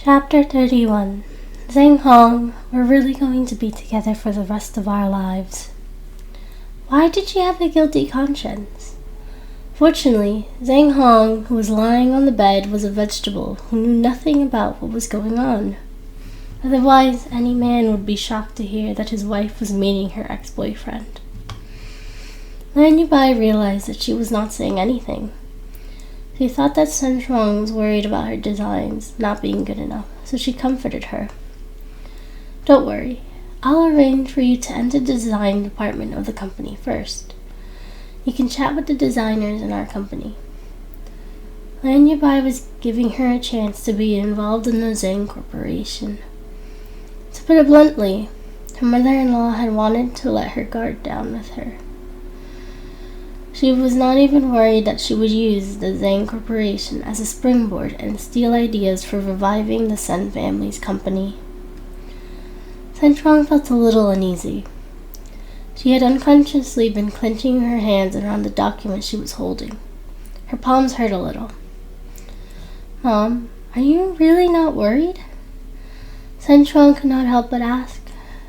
Chapter 31. Zhang Hong, we're really going to be together for the rest of our lives. Why did she have a guilty conscience? Fortunately, Zhang Hong, who was lying on the bed, was a vegetable who knew nothing about what was going on. Otherwise, any man would be shocked to hear that his wife was meeting her ex-boyfriend. Lan Yubai realized that she was not saying anything. She thought that Sun Shuang was worried about her designs not being good enough, so she comforted her. Don't worry, I'll arrange for you to enter the design department of the company first. You can chat with the designers in our company. Lan Yubai was giving her a chance to be involved in the Zhang Corporation. To put it bluntly, her mother-in-law had wanted to let her guard down with her. She was not even worried that she would use the Zhang Corporation as a springboard and steal ideas for reviving the Sun family's company. Sun Shuang felt a little uneasy. She had unconsciously been clenching her hands around the document she was holding. Her palms hurt a little. Mom, are you really not worried? Sun Shuang could not help but ask.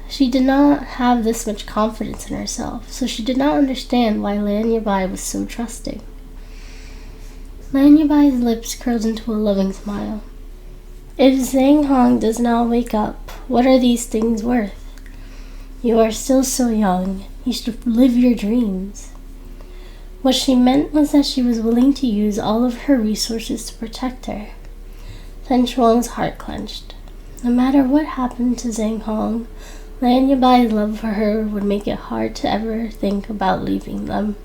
She did not have this much confidence in herself, so she did not understand why Lan Yubai was so trusting. Lan Yubai's lips curled into a loving smile. If Zhang Hong does not wake up, what are these things worth? You are still so young. You should live your dreams. What she meant was that she was willing to use all of her resources to protect her. Sun Shuang's heart clenched. No matter what happened to Zhang Hong, Lan Yubai's love for her would make it hard to ever think about leaving them.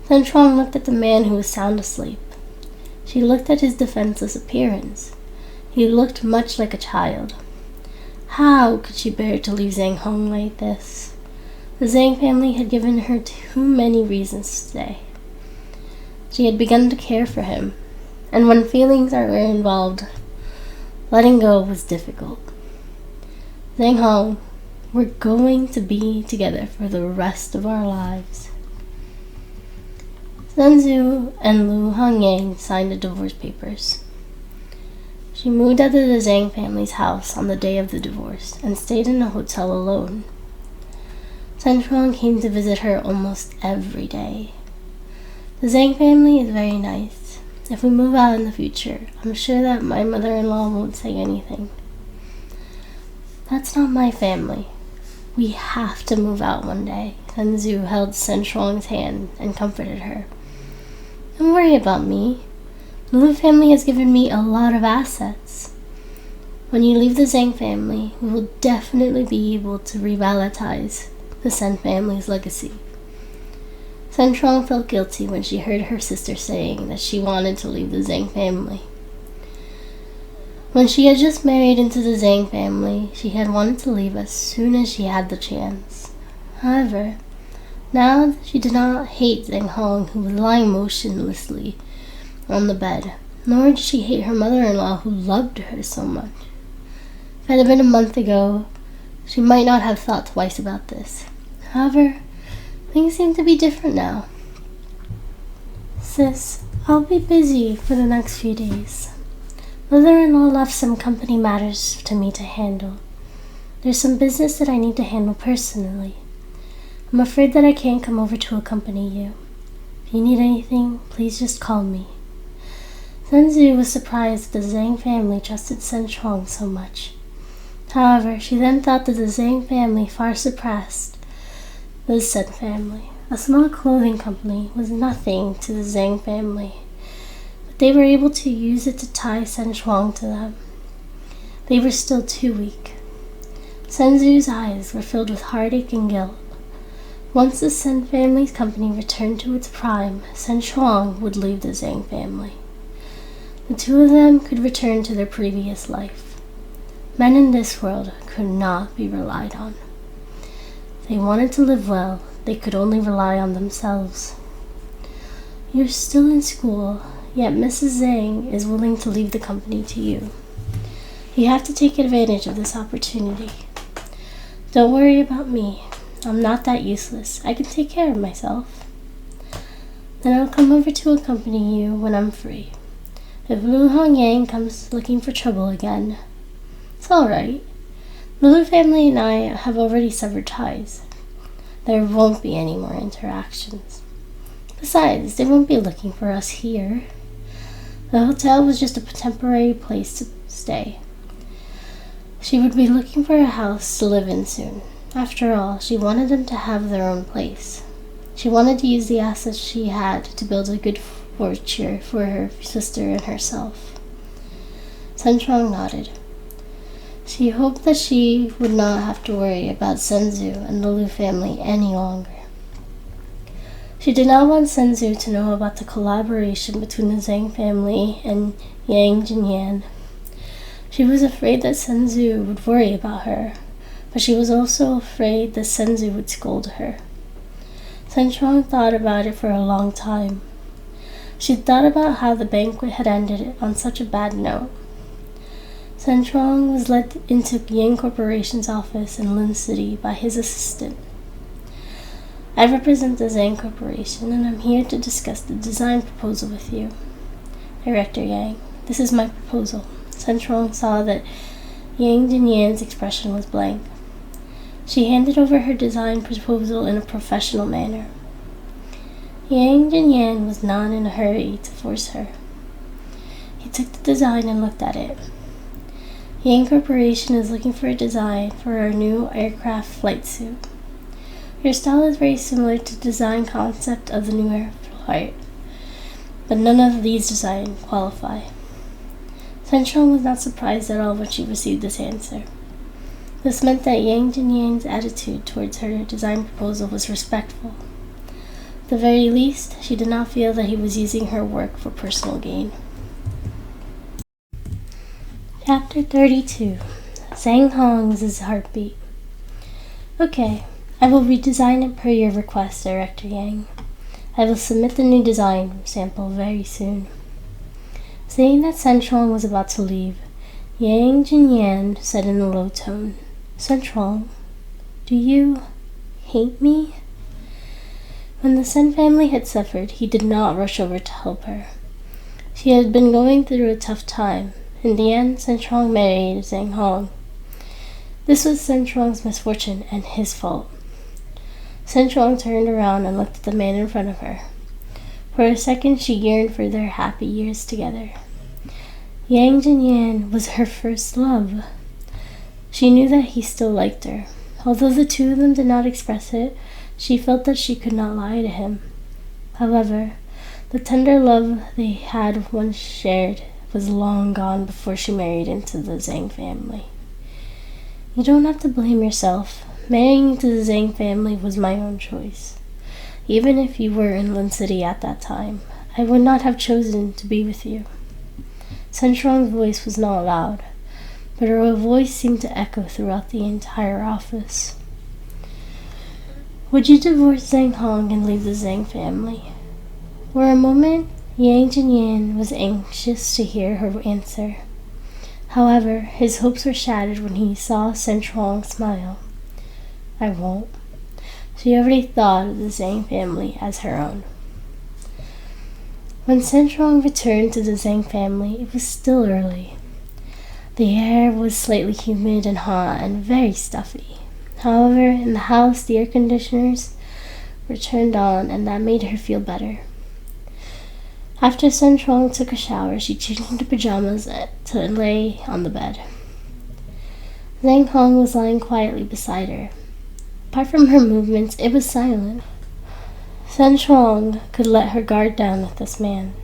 Sun Shuang looked at the man who was sound asleep. She looked at his defenseless appearance. He looked much like a child. How could she bear to leave Zhang Hong like this? The Zhang family had given her too many reasons to stay. She had begun to care for him, and when feelings are involved, letting go was difficult. Zhang Hong, we're going to be together for the rest of our lives. Sun Tzu and Lu Hongyang signed the divorce papers. She moved out of the Zhang family's house on the day of the divorce and stayed in a hotel alone. Sun Shuang came to visit her almost every day. The Zhang family is very nice. If we move out in the future, I'm sure that my mother-in-law won't say anything. That's not my family. We have to move out one day. Sun Tzu held Sun Shuang's hand and comforted her. Don't worry about me. The Lu family has given me a lot of assets. When you leave the Zhang family, we will definitely be able to revitalize the Sun family's legacy. Sun Shuang felt guilty when she heard her sister saying that she wanted to leave the Zhang family. When she had just married into the Zhang family, she had wanted to leave as soon as she had the chance. However, now she did not hate Zhang Hong, who was lying motionlessly on the bed, nor did she hate her mother-in-law, who loved her so much. If it had been a month ago, she might not have thought twice about this. However, things seem to be different now. Sis, I'll be busy for the next few days. Mother-in-law left some company matters to me to handle. There's some business that I need to handle personally. I'm afraid that I can't come over to accompany you. If you need anything, please just call me. Sun Tzu was surprised that the Zhang family trusted Sun Shuang so much. However, she then thought that the Zhang family far surpassed the Sun family. A small clothing company was nothing to the Zhang family. They were able to use it to tie Sun Shuang to them. They were still too weak. Sun Tzu's eyes were filled with heartache and guilt. Once the Sun family's company returned to its prime, Sun Shuang would leave the Zhang family. The two of them could return to their previous life. Men in this world could not be relied on. If they wanted to live well, they could only rely on themselves. You're still in school, yet Mrs. Zhang is willing to leave the company to you. You have to take advantage of this opportunity. Don't worry about me. I'm not that useless. I can take care of myself. Then I'll come over to accompany you when I'm free. If Lu Hongyang comes looking for trouble again, it's alright. The Lu family and I have already severed ties. There won't be any more interactions. Besides, they won't be looking for us here. The hotel was just a temporary place to stay. She would be looking for a house to live in soon. After all, she wanted them to have their own place. She wanted to use the assets she had to build a good future for her sister and herself. Sun Chong nodded. She hoped that she would not have to worry about Senzu and the Lu family any longer. She did not want Senzu to know about the collaboration between the Zhang family and Yang Jinyan. She was afraid that Senzu would worry about her, but she was also afraid that Senzu would scold her. Sun Chong thought about it for a long time. She thought about how the banquet had ended on such a bad note. Sun Chong was led into Yang Corporation's office in Lin City by his assistant. I represent the Zhang Corporation, and I'm here to discuss the design proposal with you. Director Yang, this is my proposal. Sun Chong saw that Yang Jinyan's expression was blank. She handed over her design proposal in a professional manner. Yang Jinyan was not in a hurry to force her. He took the design and looked at it. Yang Corporation is looking for a design for our new aircraft flight suit. Your style is very similar to the design concept of the new aircraft, but none of these designs qualify. Sun Chong was not surprised at all when she received this answer. This meant that Yang Jinyang's attitude towards her design proposal was respectful. At the very least, she did not feel that he was using her work for personal gain. Chapter 32. Zhang Hong's heartbeat. Okay, I will redesign it per your request, Director Yang. I will submit the new design sample very soon. Seeing that Sun Chong was about to leave, Yang Jinyan said in a low tone, Sun Chong, do you hate me? When the Sun family had suffered, he did not rush over to help her. She had been going through a tough time. In the end, Sun Chong married Zhang Hong. This was Sun Chong's misfortune and his fault. Sun Chong turned around and looked at the man in front of her. For a second, she yearned for their happy years together. Yang Jinyan was her first love. She knew that he still liked her. Although the two of them did not express it, she felt that she could not lie to him. However, the tender love they had once shared was long gone before she married into the Zhang family. You don't have to blame yourself. Marrying into the Zhang family was my own choice. Even if you were in Lin City at that time, I would not have chosen to be with you. Sun Chong's voice was not loud, but her voice seemed to echo throughout the entire office. Would you divorce Zhang Hong and leave the Zhang family? For a moment, Yang Jinyan was anxious to hear her answer. However, his hopes were shattered when he saw Sun Chong smile. I won't. She already thought of the Zhang family as her own. When Sun Chong returned to the Zhang family, it was still early. The air was slightly humid and hot and very stuffy. However, in the house, the air conditioners were turned on, and that made her feel better. After Sun Chong took a shower, she changed into pajamas to lay on the bed. Zhang Hong was lying quietly beside her. Apart from her movements, it was silent. Sun Chong could let her guard down with this man.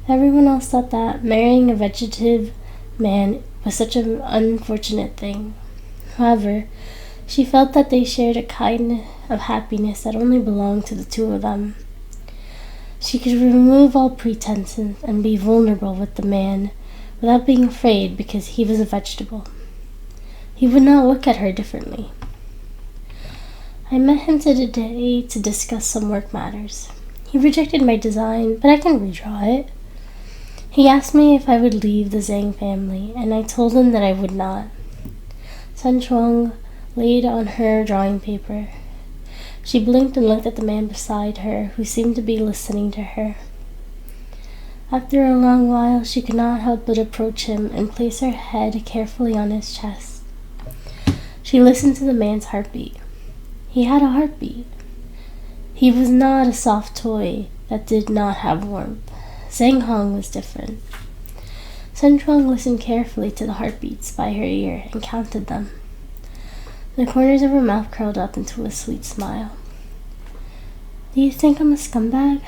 Everyone else thought that marrying a vegetative man was such an unfortunate thing. However, she felt that they shared a kind of happiness that only belonged to the two of them. She could remove all pretenses and be vulnerable with the man without being afraid because he was a vegetable. He would not look at her differently. I met him today to discuss some work matters. He rejected my design, but I can redraw it. He asked me if I would leave the Zhang family, and I told him that I would not. Sun Chong laid on her drawing paper. She blinked and looked at the man beside her, who seemed to be listening to her. After a long while, she could not help but approach him and place her head carefully on his chest. She listened to the man's heartbeat. He had a heartbeat. He was not a soft toy that did not have warmth. Zhang Hong was different. Sun Chuang listened carefully to the heartbeats by her ear and counted them. The corners of her mouth curled up into a sweet smile. Do you think I'm a scumbag?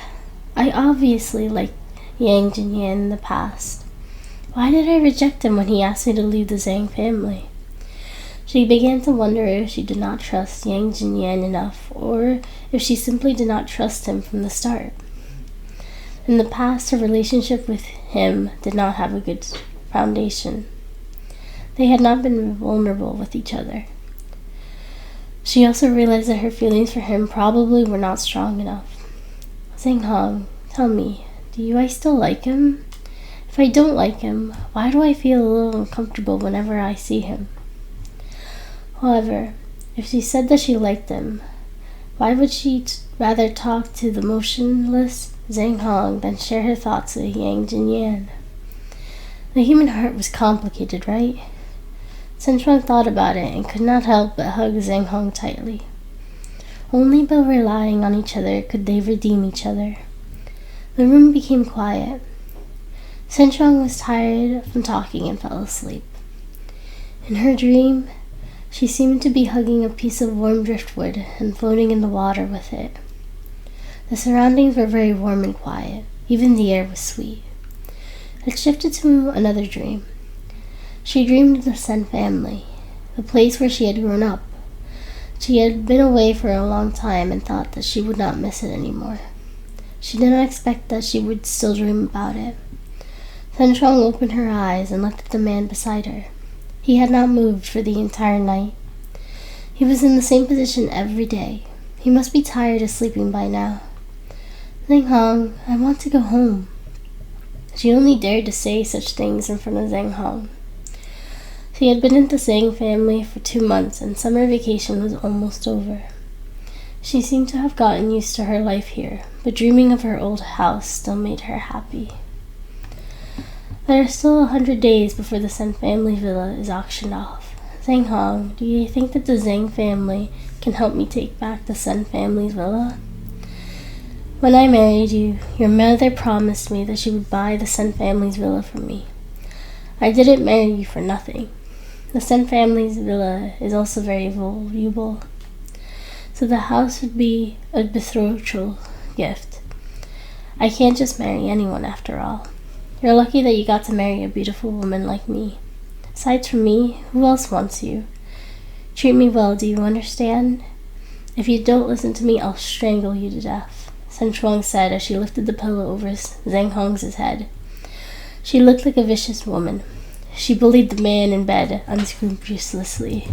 I obviously liked Yang Jinyan in the past. Why did I reject him when he asked me to leave the Zhang family? She began to wonder if she did not trust Yang Jinyan enough, or if she simply did not trust him from the start. In the past, her relationship with him did not have a good foundation. They had not been vulnerable with each other. She also realized that her feelings for him probably were not strong enough. Zhang Hong, tell me, do I still like him? If I don't like him, why do I feel a little uncomfortable whenever I see him? However, if she said that she liked him, why would she rather talk to the motionless Zhang Hong than share her thoughts with Yang Jinyan? The human heart was complicated, right? Sun Chuang thought about it and could not help but hug Zhang Hong tightly. Only by relying on each other could they redeem each other. The room became quiet. Sun Chuang was tired from talking and fell asleep. In her dream, she seemed to be hugging a piece of warm driftwood and floating in the water with it. The surroundings were very warm and quiet. Even the air was sweet. It shifted to another dream. She dreamed of the Sen family, the place where she had grown up. She had been away for a long time and thought that she would not miss it anymore. She did not expect that she would still dream about it. Sun Chuang opened her eyes and looked at the man beside her. He had not moved for the entire night. He was in the same position every day. He must be tired of sleeping by now. Zhang Hong, I want to go home. She only dared to say such things in front of Zhang Hong. She had been in the Zhang family for 2 months and summer vacation was almost over. She seemed to have gotten used to her life here, but dreaming of her old house still made her happy. There are still 100 days before the Sen family villa is auctioned off. Zhang Hong, do you think that the Zhang family can help me take back the Sen family's villa? When I married you, your mother promised me that she would buy the Sen family's villa for me. I didn't marry you for nothing. The Sen family's villa is also very valuable, so the house would be a betrothal gift. I can't just marry anyone after all. You're lucky that you got to marry a beautiful woman like me. Aside from me, who else wants you? Treat me well, do you understand? If you don't listen to me, I'll strangle you to death, Sun Chuang said as she lifted the pillow over Zhang Hong's head. She looked like a vicious woman. She bullied the man in bed unscrupulously.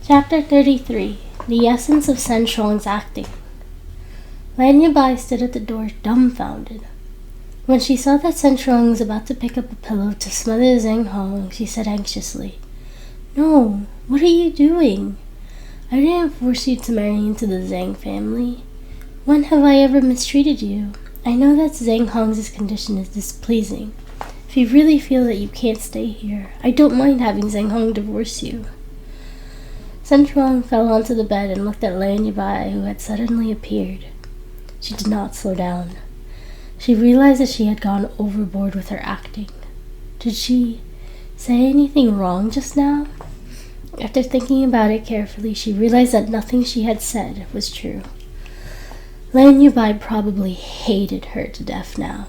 Chapter 33. The Essence of Sun Chuang's Acting. Lan Yabai stood at the door dumbfounded. When she saw that Sun Chuang was about to pick up a pillow to smother Zhang Hong, she said anxiously, No, what are you doing? I didn't force you to marry into the Zhang family. When have I ever mistreated you? I know that Zhang Hong's condition is displeasing. If you really feel that you can't stay here, I don't mind having Zhang Hong divorce you. Sun Chuang fell onto the bed and looked at Lan Yabai, who had suddenly appeared. She did not slow down. She realized that she had gone overboard with her acting. Did she say anything wrong just now? After thinking about it carefully, she realized that nothing she had said was true. Lan Yabai probably hated her to death now.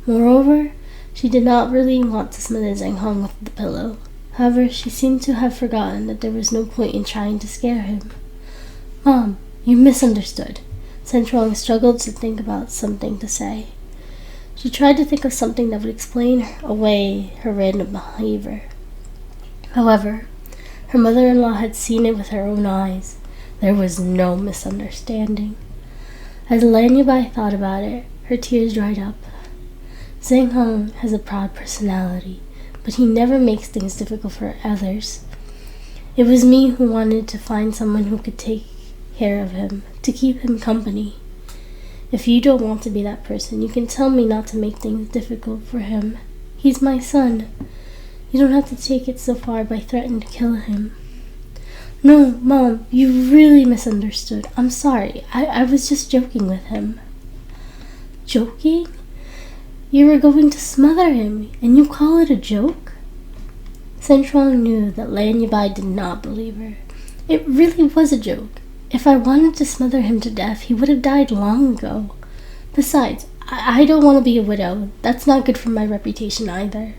Moreover, she did not really want to smother Zhang Hong with the pillow. However, she seemed to have forgotten that there was no point in trying to scare him. Mom, you misunderstood. Sun Chuang struggled to think about something to say. She tried to think of something that would explain away her random behavior. However, her mother-in-law had seen it with her own eyes. There was no misunderstanding. As Lan Yabai thought about it, her tears dried up. Zhang Hong has a proud personality, but he never makes things difficult for others. It was me who wanted to find someone who could take care of him, to keep him company. If you don't want to be that person, you can tell me not to make things difficult for him. He's my son. You don't have to take it so far by threatening to kill him. No, Mom, you really misunderstood. I'm sorry. I was just joking with him. Joking? You were going to smother him, and you call it a joke? Sentron knew that Lan Yabai did not believe her. It really was a joke. If I wanted to smother him to death, he would have died long ago. Besides, I don't want to be a widow. That's not good for my reputation either.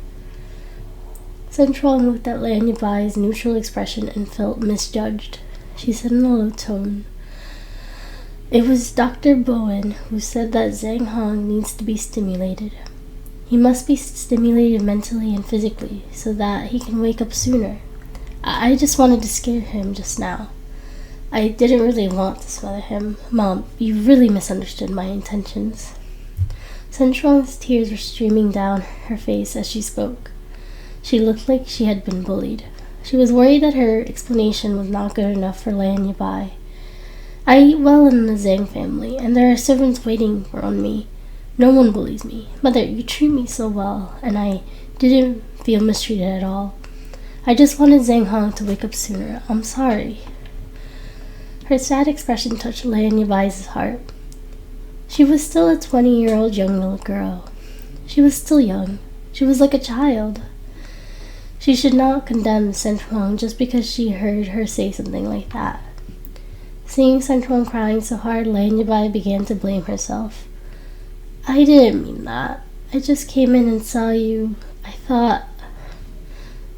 Sentron looked at Lan Yabai's neutral expression and felt misjudged. She said in a low tone, "It was Dr. Bowen who said that Zhang Hong needs to be stimulated. He must be stimulated mentally and physically so that he can wake up sooner. I just wanted to scare him just now. I didn't really want to smother him. Mom, you really misunderstood my intentions." Sentron's tears were streaming down her face as she spoke. She looked like she had been bullied. She was worried that her explanation was not good enough for Lan Yabai. "I eat well in the Zhang family, and there are servants waiting on me. No one bullies me. Mother, you treat me so well, and I didn't feel mistreated at all. I just wanted Zhang Hong to wake up sooner. I'm sorry." Her sad expression touched Lan Yabai's heart. She was still a 20-year-old young little girl. She was still young. She was like a child. She should not condemn Sentron just because she heard her say something like that. Seeing Sentron crying so hard, Lan Yabai began to blame herself. "I didn't mean that. I just came in and saw you.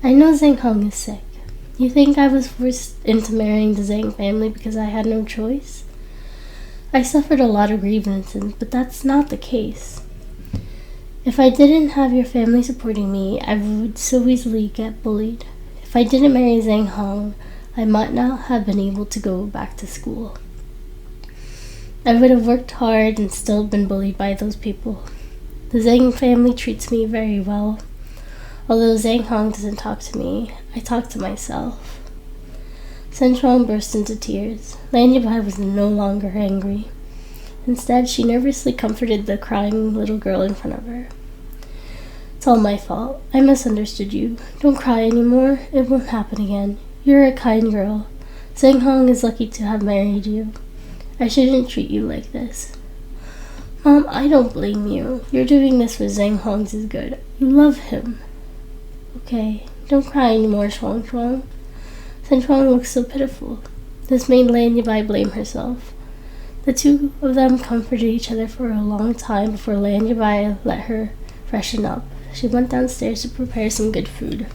I know Zhang Hong is sick. You think I was forced into marrying the Zhang family because I had no choice? I suffered a lot of grievances, but that's not the case. If I didn't have your family supporting me, I would so easily get bullied. If I didn't marry Zhang Hong, I might not have been able to go back to school. I would have worked hard and still been bullied by those people. The Zhang family treats me very well. Although Zhang Hong doesn't talk to me, I talk to myself." Sentron burst into tears. Lan Yabai was no longer angry. Instead, she nervously comforted the crying little girl in front of her. "It's all my fault. I misunderstood you. Don't cry anymore. It won't happen again. You're a kind girl. Zhang Hong is lucky to have married you. I shouldn't treat you like this." "Mom, I don't blame you. You're doing this for Zhang Hong's good. You love him." "Okay, don't cry anymore, Shuang Shuang." Sentron looked so pitiful. This made Lan Yabai blame herself. The two of them comforted each other for a long time before Lan Yabai let her freshen up. She went downstairs to prepare some good food.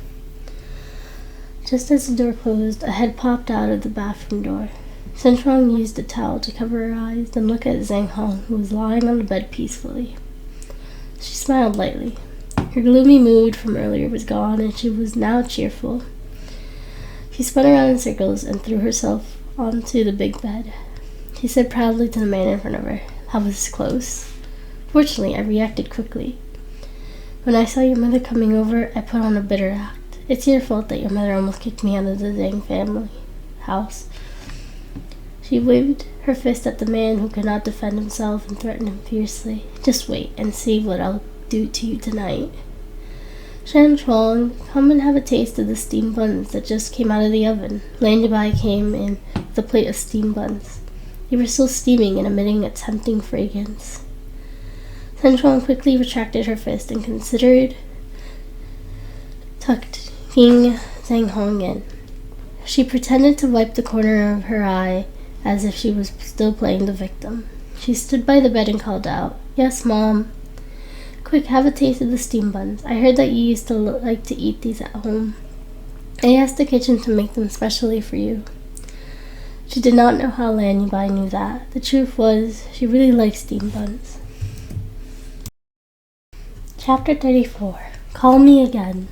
Just as the door closed, a head popped out of the bathroom door. Sentron used a towel to cover her eyes, then looked at Zhang Hong, who was lying on the bed peacefully. She smiled lightly. Her gloomy mood from earlier was gone, and she was now cheerful. She spun around in circles and threw herself onto the big bed. She said proudly to the man in front of her, "That was close. Fortunately, I reacted quickly. When I saw your mother coming over, I put on a bitter act. It's your fault that your mother almost kicked me out of the Zhang family house." She waved her fist at the man who could not defend himself and threatened him fiercely. "Just wait and see what I'll do to you tonight. Shan Chuang, come and have a taste of the steamed buns that just came out of the oven." Lan Yabai came in with a plate of steamed buns. They were still steaming and emitting a tempting fragrance. Shan Chuang quickly retracted her fist and considered tucking Zhang Hong in. She pretended to wipe the corner of her eye as if she was still playing the victim. She stood by the bed and called out, "Yes, Mom. Quick, have a taste of the steamed buns. I heard that you used to like to eat these at home. I asked the kitchen to make them specially for you." She did not know how Lan Yabai knew that. The truth was, she really liked steamed buns. Chapter 34. Call Me Again.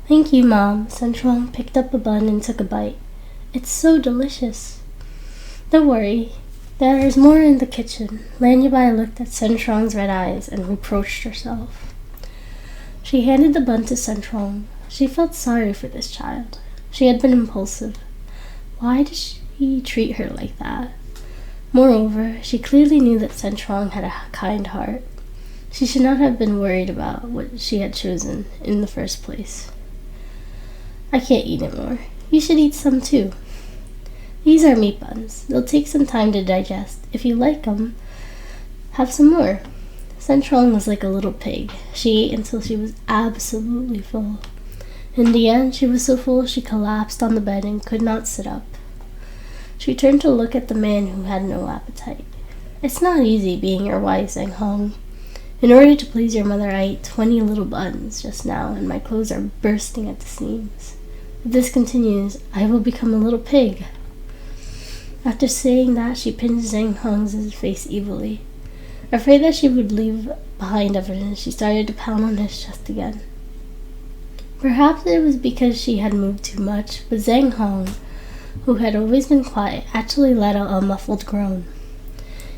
"Thank you, Mom." Sentron picked up a bun and took a bite. "It's so delicious." "Don't worry. There is more in the kitchen." Lan Yabai looked at Sentron's red eyes and reproached herself. She handed the bun to Sentron. She felt sorry for this child. She had been impulsive. Why did she treat her like that? Moreover, she clearly knew that Sen Truong had a kind heart. She should not have been worried about what she had chosen in the first place. I can't eat it more. You should eat some too. These are meat buns. They'll take some time to digest. If you like them, have some more. Sen Truong was like a little pig. She ate until she was absolutely full. In the end, she was so full she collapsed on the bed and could not sit up. She turned to look at the man who had no appetite. It's not easy being your wife, Zhang Hong. In order to please your mother, I ate 20 little buns just now, and my clothes are bursting at the seams. If this continues, I will become a little pig. After saying that, she pinched Zhang Hong's face evilly. Afraid that she would leave behind evidence, she started to pound on his chest again. Perhaps it was because she had moved too much, but Zhang Hong, who had always been quiet, actually let out a muffled groan.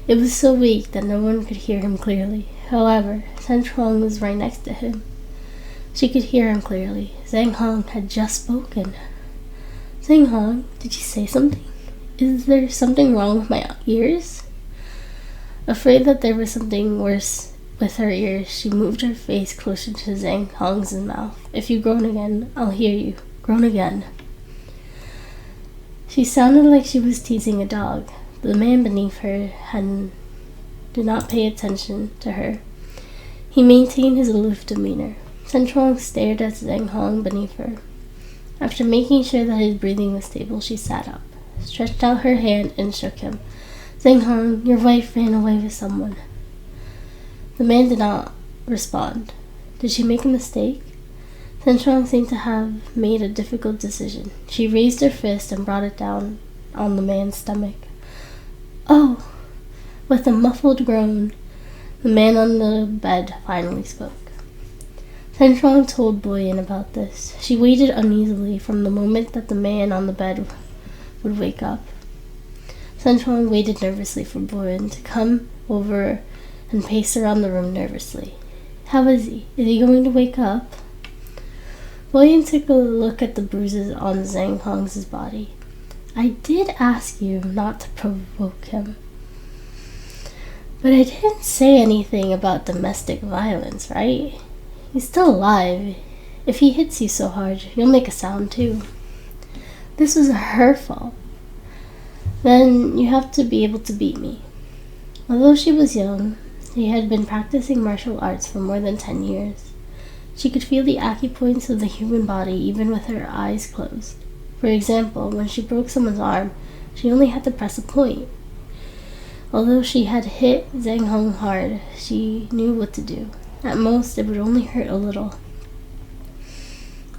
It was so weak that no one could hear him clearly. However, Sen Truong was right next to him. She could hear him clearly. Zhang Hong had just spoken. Zhang Hong, did you say something? Is there something wrong with my ears? Afraid that there was something worse with her ears, she moved her face closer to Zhang Hong's mouth. If you groan again, I'll hear you. Groan again. She sounded like she was teasing a dog. The man beneath her did not pay attention to her. He maintained his aloof demeanor. Sen Truong stared at Zhang Hong beneath her. After making sure that his breathing was stable, she sat up, stretched out her hand, and shook him. Zhang Hong, your wife ran away with someone. The man did not respond. Did she make a mistake? Sen Truong seemed to have made a difficult decision. She raised her fist and brought it down on the man's stomach. Oh! With a muffled groan, the man on the bed finally spoke. Sen Truong told Boyan about this. She waited uneasily from the moment that the man on the bed would wake up. Sen Truong waited nervously for Boyan to come over and pace around the room nervously. How is he? Is he going to wake up? Boyan took a look at the bruises on Zhang Hong's body. I did ask you not to provoke him. But I didn't say anything about domestic violence, right? He's still alive. If he hits you so hard, you'll make a sound too. This was her fault. Then you have to be able to beat me. Although she was young, she had been practicing martial arts for more than 10 years. She could feel the acupoints of the human body even with her eyes closed. For example, when she broke someone's arm, she only had to press a point. Although she had hit Zhang Hong hard, she knew what to do. At most, it would only hurt a little.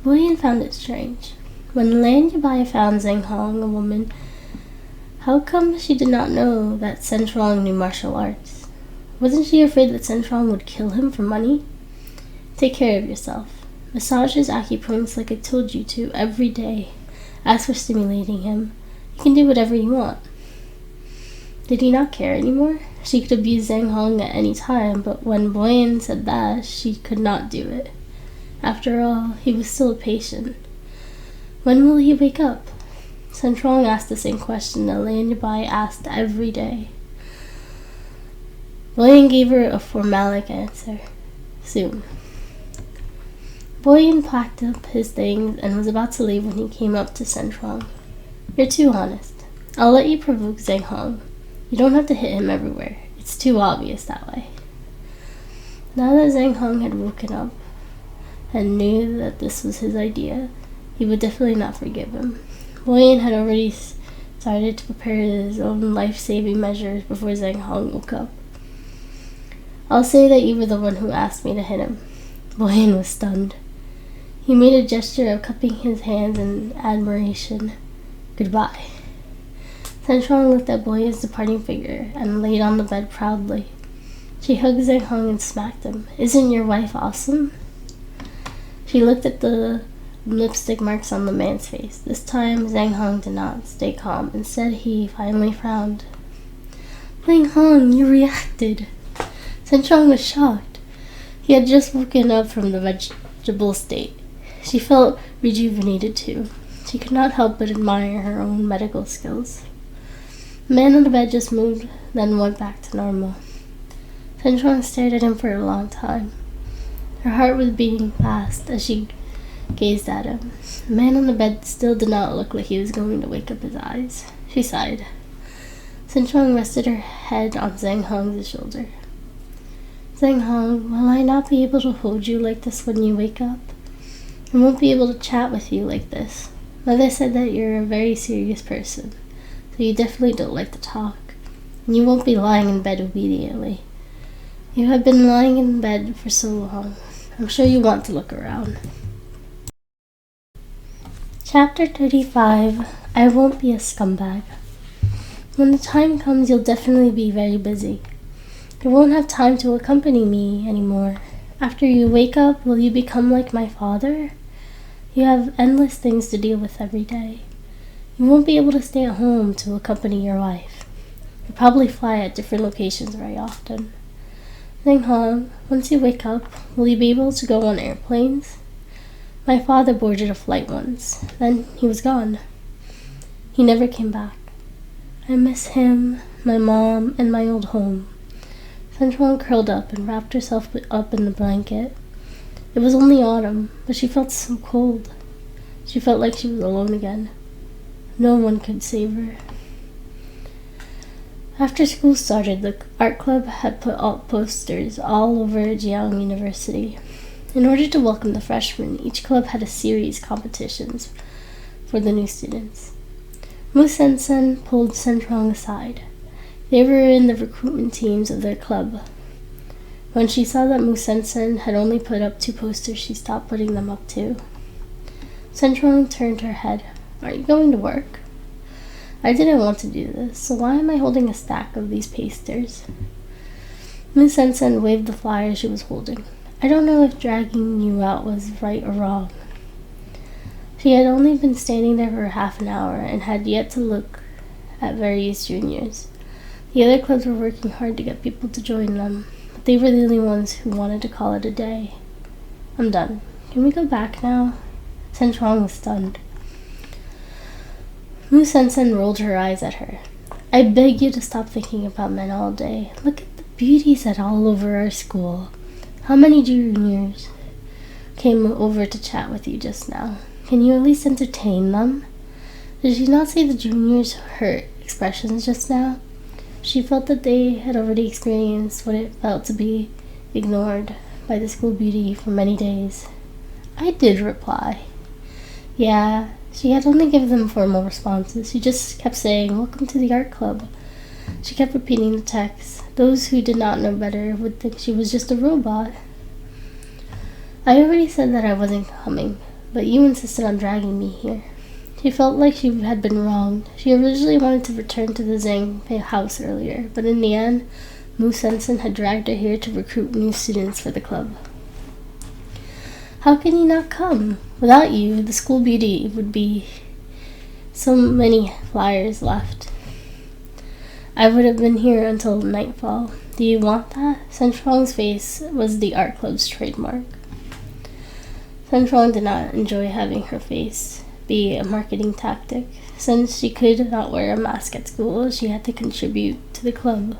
Boyan found it strange. When Lan Yabai found Zhang Hong a woman, how come she did not know that Sen Truong knew martial arts? Wasn't she afraid that Sen Truong would kill him for money? Take care of yourself. Massage his acupoints like I told you to every day. As for stimulating him, you can do whatever you want. Did he not care anymore? She could abuse Zhang Hong at any time, but when Boyan said that, she could not do it. After all, he was still a patient. When will he wake up? Sen Truong asked the same question that Lan Yabai asked every day. Boyan gave her a formalic answer. Soon. Boyan packed up his things and was about to leave when he came up to Sen Truong. You're too honest. I'll let you provoke Zhang Hong. You don't have to hit him everywhere. It's too obvious that way. Now that Zhang Hong had woken up and knew that this was his idea, he would definitely not forgive him. Boyan had already started to prepare his own life-saving measures before Zhang Hong woke up. I'll say that you were the one who asked me to hit him. Boyan was stunned. He made a gesture of cupping his hands in admiration. Goodbye. Sen Truong looked at Boyan's departing figure and laid on the bed proudly. She hugged Zhang Hong and smacked him. Isn't your wife awesome? She looked at the lipstick marks on the man's face. This time, Zhang Hong did not stay calm. Instead, he finally frowned. Zhang Hong, you reacted. Sen Truong was shocked. He had just woken up from the vegetable state. She felt rejuvenated too. She could not help but admire her own medical skills. The man on the bed just moved, then went back to normal. Sen Chuang stared at him for a long time. Her heart was beating fast as she gazed at him. The man on the bed still did not look like he was going to wake up his eyes. She sighed. Sen Chuang rested her head on Zhang Hong's shoulder. Zhang Hong, will I not be able to hold you like this when you wake up? I won't be able to chat with you like this. Mother said that you're a very serious person, so you definitely don't like to talk. And you won't be lying in bed obediently. You have been lying in bed for so long. I'm sure you want to look around. Chapter 35. I won't be a scumbag. When the time comes, you'll definitely be very busy. You won't have time to accompany me anymore. After you wake up, will you become like my father? You have endless things to deal with every day. You won't be able to stay at home to accompany your wife. You'll probably fly at different locations very often. Zhang Hong, once you wake up, will you be able to go on airplanes? My father boarded a flight once. Then he was gone. He never came back. I miss him, my mom, and my old home. Sen Chuang curled up and wrapped herself up in the blanket. It was only autumn, but she felt so cold. She felt like she was alone again. No one could save her. After school started, the art club had put out posters all over Jiang University. In order to welcome the freshmen, each club had a series competitions for the new students. Mu Sen pulled Sen Chuang aside. They were in the recruitment teams of their club. When she saw that Mu Sen had only put up 2 posters, she stopped putting them up too. Sen Chuang turned her head. Are you going to work? I didn't want to do this, so why am I holding a stack of these posters? Mu Sen waved the flyer she was holding. I don't know if dragging you out was right or wrong. She had only been standing there for half an hour and had yet to look at various juniors. The other clubs were working hard to get people to join them, but they were the only ones who wanted to call it a day. I'm done. Can we go back now? Sen Chuang was stunned. Mu Sen rolled her eyes at her. I beg you to stop thinking about men all day. Look at the beauties that are all over our school. How many juniors came over to chat with you just now? Can you at least entertain them? Did she not see the juniors' hurt expressions just now? She felt that they had already experienced what it felt to be ignored by the school beauty for many days. I did reply. Yeah, she had only given them formal responses. She just kept saying, welcome to the art club. She kept repeating the text. Those who did not know better would think she was just a robot. I already said that I wasn't coming, but you insisted on dragging me here. She felt like she had been wronged. She originally wanted to return to the Zhang house earlier, but in the end, Mu Sen had dragged her here to recruit new students for the club. How can you not come? Without you, the school beauty would be so many flyers left. I would have been here until nightfall. Do you want that? Sen Chuang's face was the art club's trademark. Sen Chuang did not enjoy having her face be a marketing tactic. Since she could not wear a mask at school, she had to contribute to the club.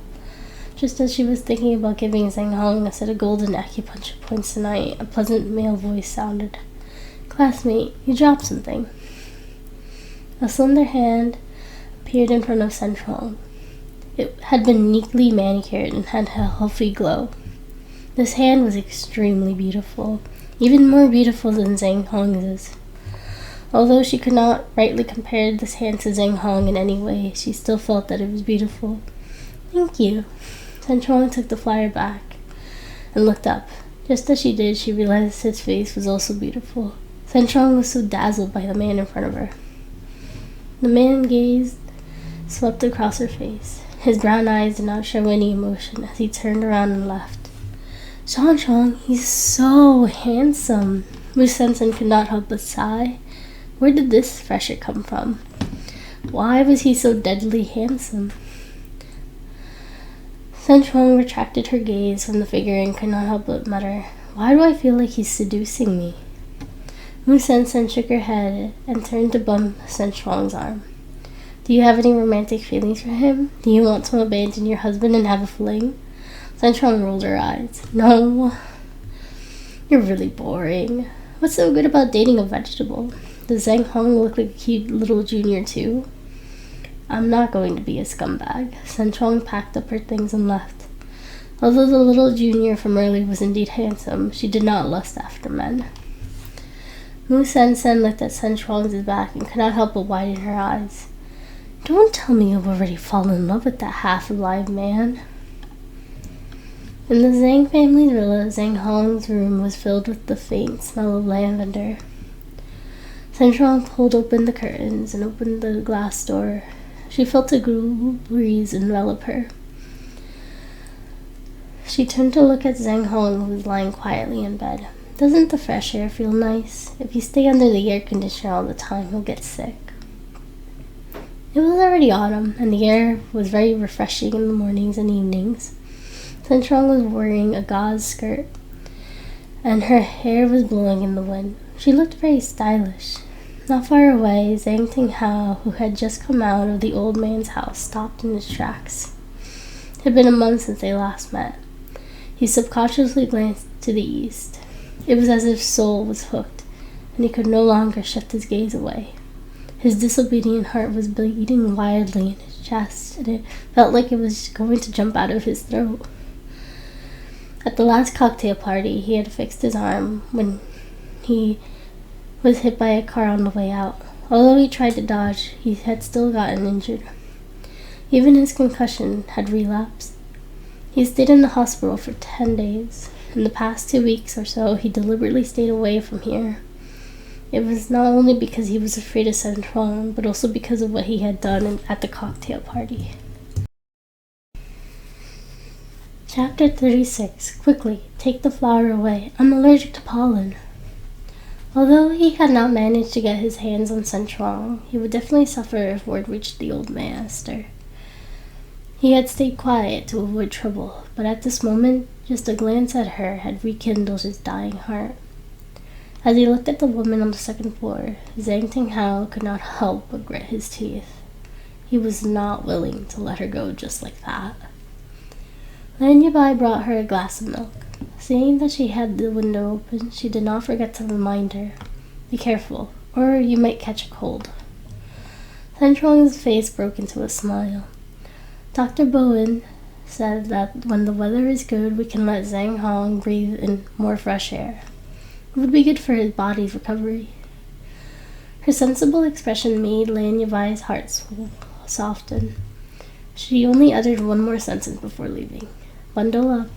Just as she was thinking about giving Zhang Hong a set of golden acupuncture points tonight, a pleasant male voice sounded. Classmate, you dropped something. A slender hand appeared in front of Sen Chuang. It had been neatly manicured and had a healthy glow. This hand was extremely beautiful, even more beautiful than Zhang Hong's. Although she could not rightly compare this hand to Zhang Hong in any way, she still felt that it was beautiful. Thank you. Sen Chuang took the flyer back and looked up. Just as she did, she realized his face was also beautiful. Sen Chuang was so dazzled by the man in front of her. The man's gaze swept across her face. His brown eyes did not show any emotion as he turned around and left. Sen Chuang, he's so handsome. Mu Sen could not help but sigh. Where did this fresher come from? Why was he so deadly handsome? Sen Chuang retracted her gaze from the figure and could not help but mutter, why do I feel like he's seducing me? Mu Sen shook her head and turned to bump Sen Chuang's arm. Do Do you have any romantic feelings for him? Do you want to abandon your husband and have a fling? Sunshine rolled her eyes. No. You're really boring. What's so good about dating a vegetable? Does Zhang Hong look like a cute little junior too? I'm not going to be a scumbag. Sun Chuang packed up her things and left. Although the little junior from earlier was indeed handsome, she did not lust after men. Mu Sen Sen looked at Sun Chuang's back and could not help but widen her eyes. Don't tell me you've already fallen in love with that half-alive man. In the Zhang family's villa, Zhang Hong's room was filled with the faint smell of lavender. Sun Chuang pulled open the curtains and opened the glass door. She felt a cool breeze envelop her. She turned to look at Zhang Hong, who was lying quietly in bed. Doesn't the fresh air feel nice? If you stay under the air conditioner all the time, you'll get sick. It was already autumn, and the air was very refreshing in the mornings and evenings. Sun Chuang was wearing a gauze skirt, and her hair was blowing in the wind. She looked very stylish. Not far away, Zhang Tinghao, who had just come out of the old man's house, stopped in his tracks. It had been a month since they last met. He subconsciously glanced to the east. It was as if Seoul was hooked, and he could no longer shift his gaze away. His disobedient heart was beating wildly in his chest, and it felt like it was going to jump out of his throat. At the last cocktail party, he had fixed his arm when he was hit by a car on the way out. Although he tried to dodge, he had still gotten injured. Even his concussion had relapsed. He stayed in the hospital for 10 days. In the past 2 weeks or so, he deliberately stayed away from here. It was not only because he was afraid of Sun Chuang, but also because of what he had done at the cocktail party. Chapter 36. Quickly, take the flower away. I'm allergic to pollen. Although he had not managed to get his hands on Sun Chuang, he would definitely suffer if word reached the old master. He had stayed quiet to avoid trouble, but at this moment, just a glance at her had rekindled his dying heart. As he looked at the woman on the second floor, Zhang Tinghao could not help but grit his teeth. He was not willing to let her go just like that. Lan Yabai brought her a glass of milk. Seeing that she had the window open, she did not forget to remind her, be careful, or you might catch a cold. Sun Chuang's face broke into a smile. Dr. Bowen said that when the weather is good, we can let Zhang Hong breathe in more fresh air. It would be good for his body's recovery. Her sensible expression made Lan Yabai's heart soften. She only uttered one more sentence before leaving. Bundle up.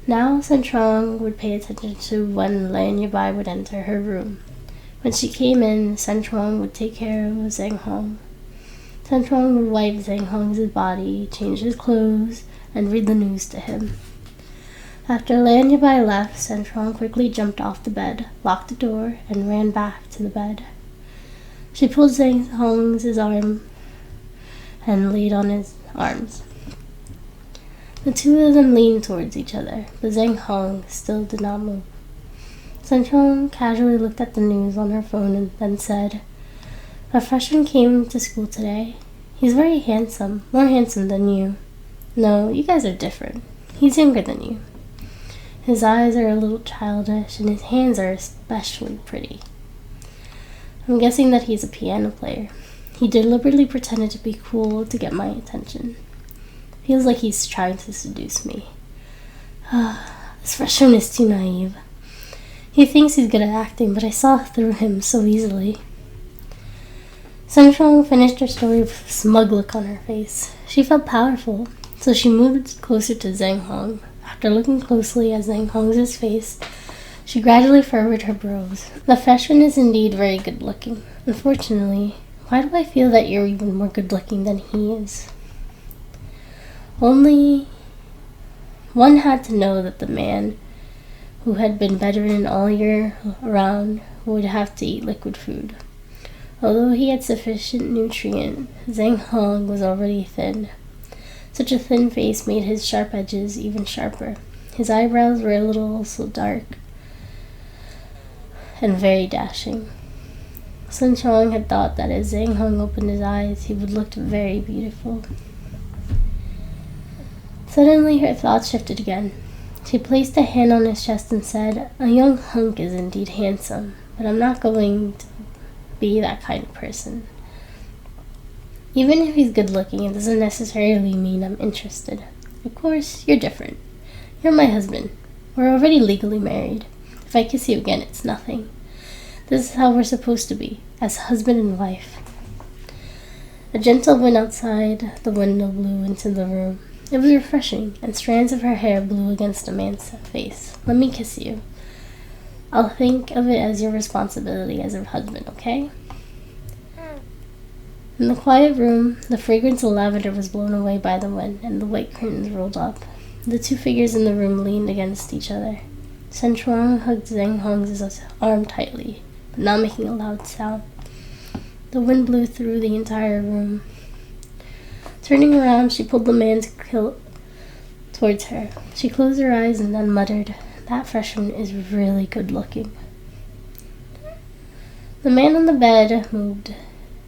Now Sun Chuang would pay attention to when Lan Yabai would enter her room. When she came in, Sun Chuang would take care of Zhang Hong. Sun Chuang would wipe Zhang Hong's body, change his clothes, and read the news to him. After Lan Yabai left, Sun Chuang quickly jumped off the bed, locked the door, and ran back to the bed. She pulled Zhang Hong's arm and laid on his arms. The two of them leaned towards each other, but Zhang Hong still did not move. Sun Chuang casually looked at the news on her phone and then said, "A freshman came to school today. He's very handsome, more handsome than you. No, you guys are different. He's younger than you. His eyes are a little childish, and his hands are especially pretty. I'm guessing that he's a piano player. He deliberately pretended to be cool to get my attention. Feels like he's trying to seduce me. This freshman is too naive. He thinks he's good at acting, but I saw through him so easily." Sun Chuang finished her story with a smug look on her face. She felt powerful, so she moved closer to Zhang Hong. After looking closely at Zhang Hong's face, she gradually furrowed her brows. "The freshman is indeed very good-looking. Unfortunately, why do I feel that you're even more good-looking than he is? Only one had to know that the man who had been bedridden all year around would have to eat liquid food. Although he had sufficient nutrient, Zhang Hong was already thin. Such a thin face made his sharp edges even sharper. His eyebrows were a little also dark and very dashing. Sun Chong had thought that as Zhang Hong opened his eyes, he would look very beautiful. Suddenly, her thoughts shifted again. She placed a hand on his chest and said, "A young hunk is indeed handsome, but I'm not going to be that kind of person. Even if he's good looking, it doesn't necessarily mean I'm interested. Of course, you're different. You're my husband. We're already legally married. If I kiss you again, it's nothing. This is how we're supposed to be, as husband and wife." A gentle wind outside the window blew into the room. It was refreshing, and strands of her hair blew against a man's face. "Let me kiss you. I'll think of it as your responsibility as a husband, okay?" In the quiet room, the fragrance of lavender was blown away by the wind, and the white curtains rolled up. The two figures in the room leaned against each other. Sun Chuang hugged Zhang Hong's arm tightly, but not making a loud sound. The wind blew through the entire room. Turning around, she pulled the man's kilt towards her. She closed her eyes and then muttered, "That freshman is really good looking." The man on the bed moved.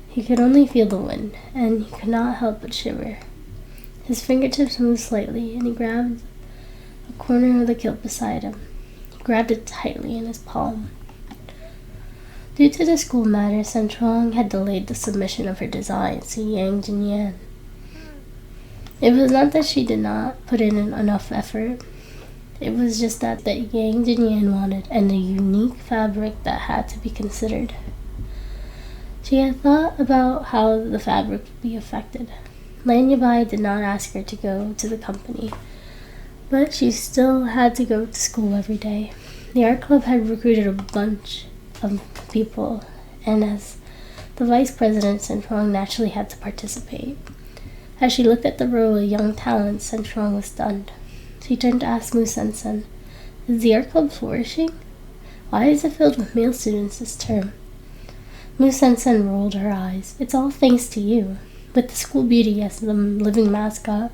He could only feel the wind, and he could not help but shiver. His fingertips moved slightly, and he grabbed a corner of the kilt beside him. He grabbed it tightly in his palm. Due to the school matter, Sun Chuang had delayed the submission of her designs to Yang Jinyan. It was not that she did not put in enough effort. It was just that Yang Jinyan wanted, and a unique fabric that had to be considered. She had thought about how the fabric would be affected. Lan Yabai did not ask her to go to the company, but she still had to go to school every day. The art club had recruited a bunch of people, and as the vice president, Sun Chuang naturally had to participate. As she looked at the row of young talents, Sun Chuang was stunned. She turned to ask Mu Sen, "Is the art club flourishing? Why is it filled with male students this term?" Mu Sen rolled her eyes. "It's all thanks to you. With the school beauty as the living mascot,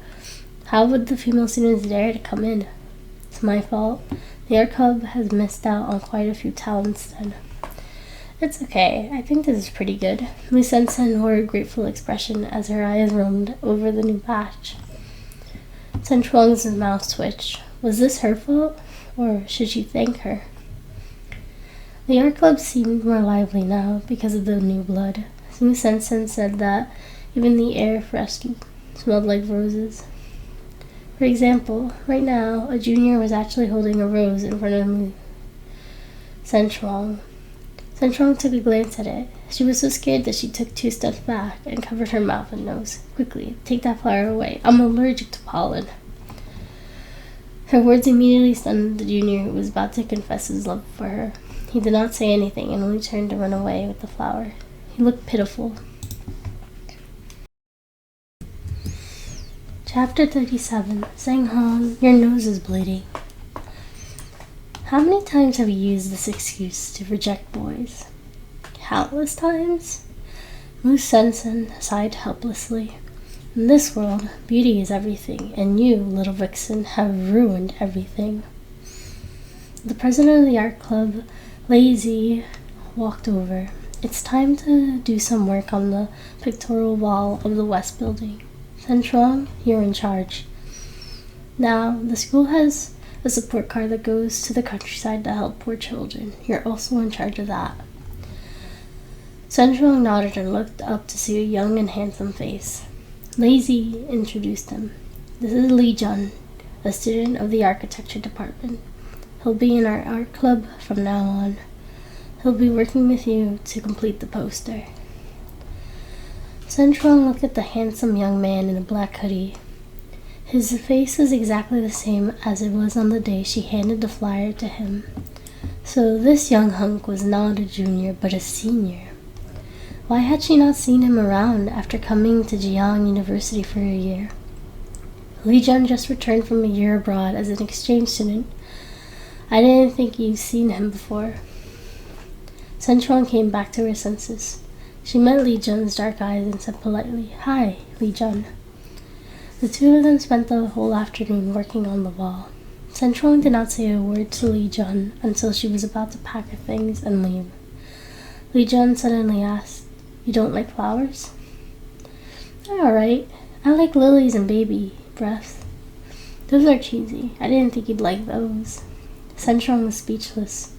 how would the female students dare to come in? It's my fault. The art club has missed out on quite a few talents then." "It's okay. I think this is pretty good." Mu Sen wore a grateful expression as her eyes roamed over the new batch. Sun Chuang's mouth twitched. Was this her fault, or should she thank her? The art club seemed more lively now because of the new blood. Mu Sen said that even the air fresh smelled like roses. For example, right now, a junior was actually holding a rose in front of Mu Sen Chuang. Sun Chuang took a glance at it. She was so scared that she took 2 steps back and covered her mouth and nose. "Quickly, take that flower away. I'm allergic to pollen." Her words immediately stunned the junior who was about to confess his love for her. He did not say anything and only turned to run away with the flower. He looked pitiful. Chapter 37. Zhang Hong, your nose is bleeding. How many times have you used this excuse to reject boys? Countless times? Mu Sen sighed helplessly. In this world, beauty is everything, and you, little vixen, have ruined everything. The president of the art club, Lazy, walked over. "It's time to do some work on the pictorial wall of the west building. Sun Chuang, you're in charge. Now, the school has a support car that goes to the countryside to help poor children. You're also in charge of that." Sun Chuang nodded and looked up to see a young and handsome face. Lazy introduced him. "This is Li Jun, a student of the architecture department. He'll be in our art club from now on. He'll be working with you to complete the poster." Sun Chuang looked at the handsome young man in a black hoodie. His face was exactly the same as it was on the day she handed the flyer to him. So this young hunk was not a junior, but a senior. Why had she not seen him around after coming to Jiang University for a year? Li Jun just returned from a year abroad as an exchange student. I didn't think you'd seen him before. Sun Chuang came back to her senses. She met Li Jun's dark eyes and said politely, "Hi, Li Jun." The two of them spent the whole afternoon working on the wall. Sun Chuang did not say a word to Li Jun until she was about to pack her things and leave. Li Jun suddenly asked, "You don't like flowers?" "They're alright. I like lilies and baby breath." "Those are cheesy. I didn't think you'd like those." Senchong was speechless.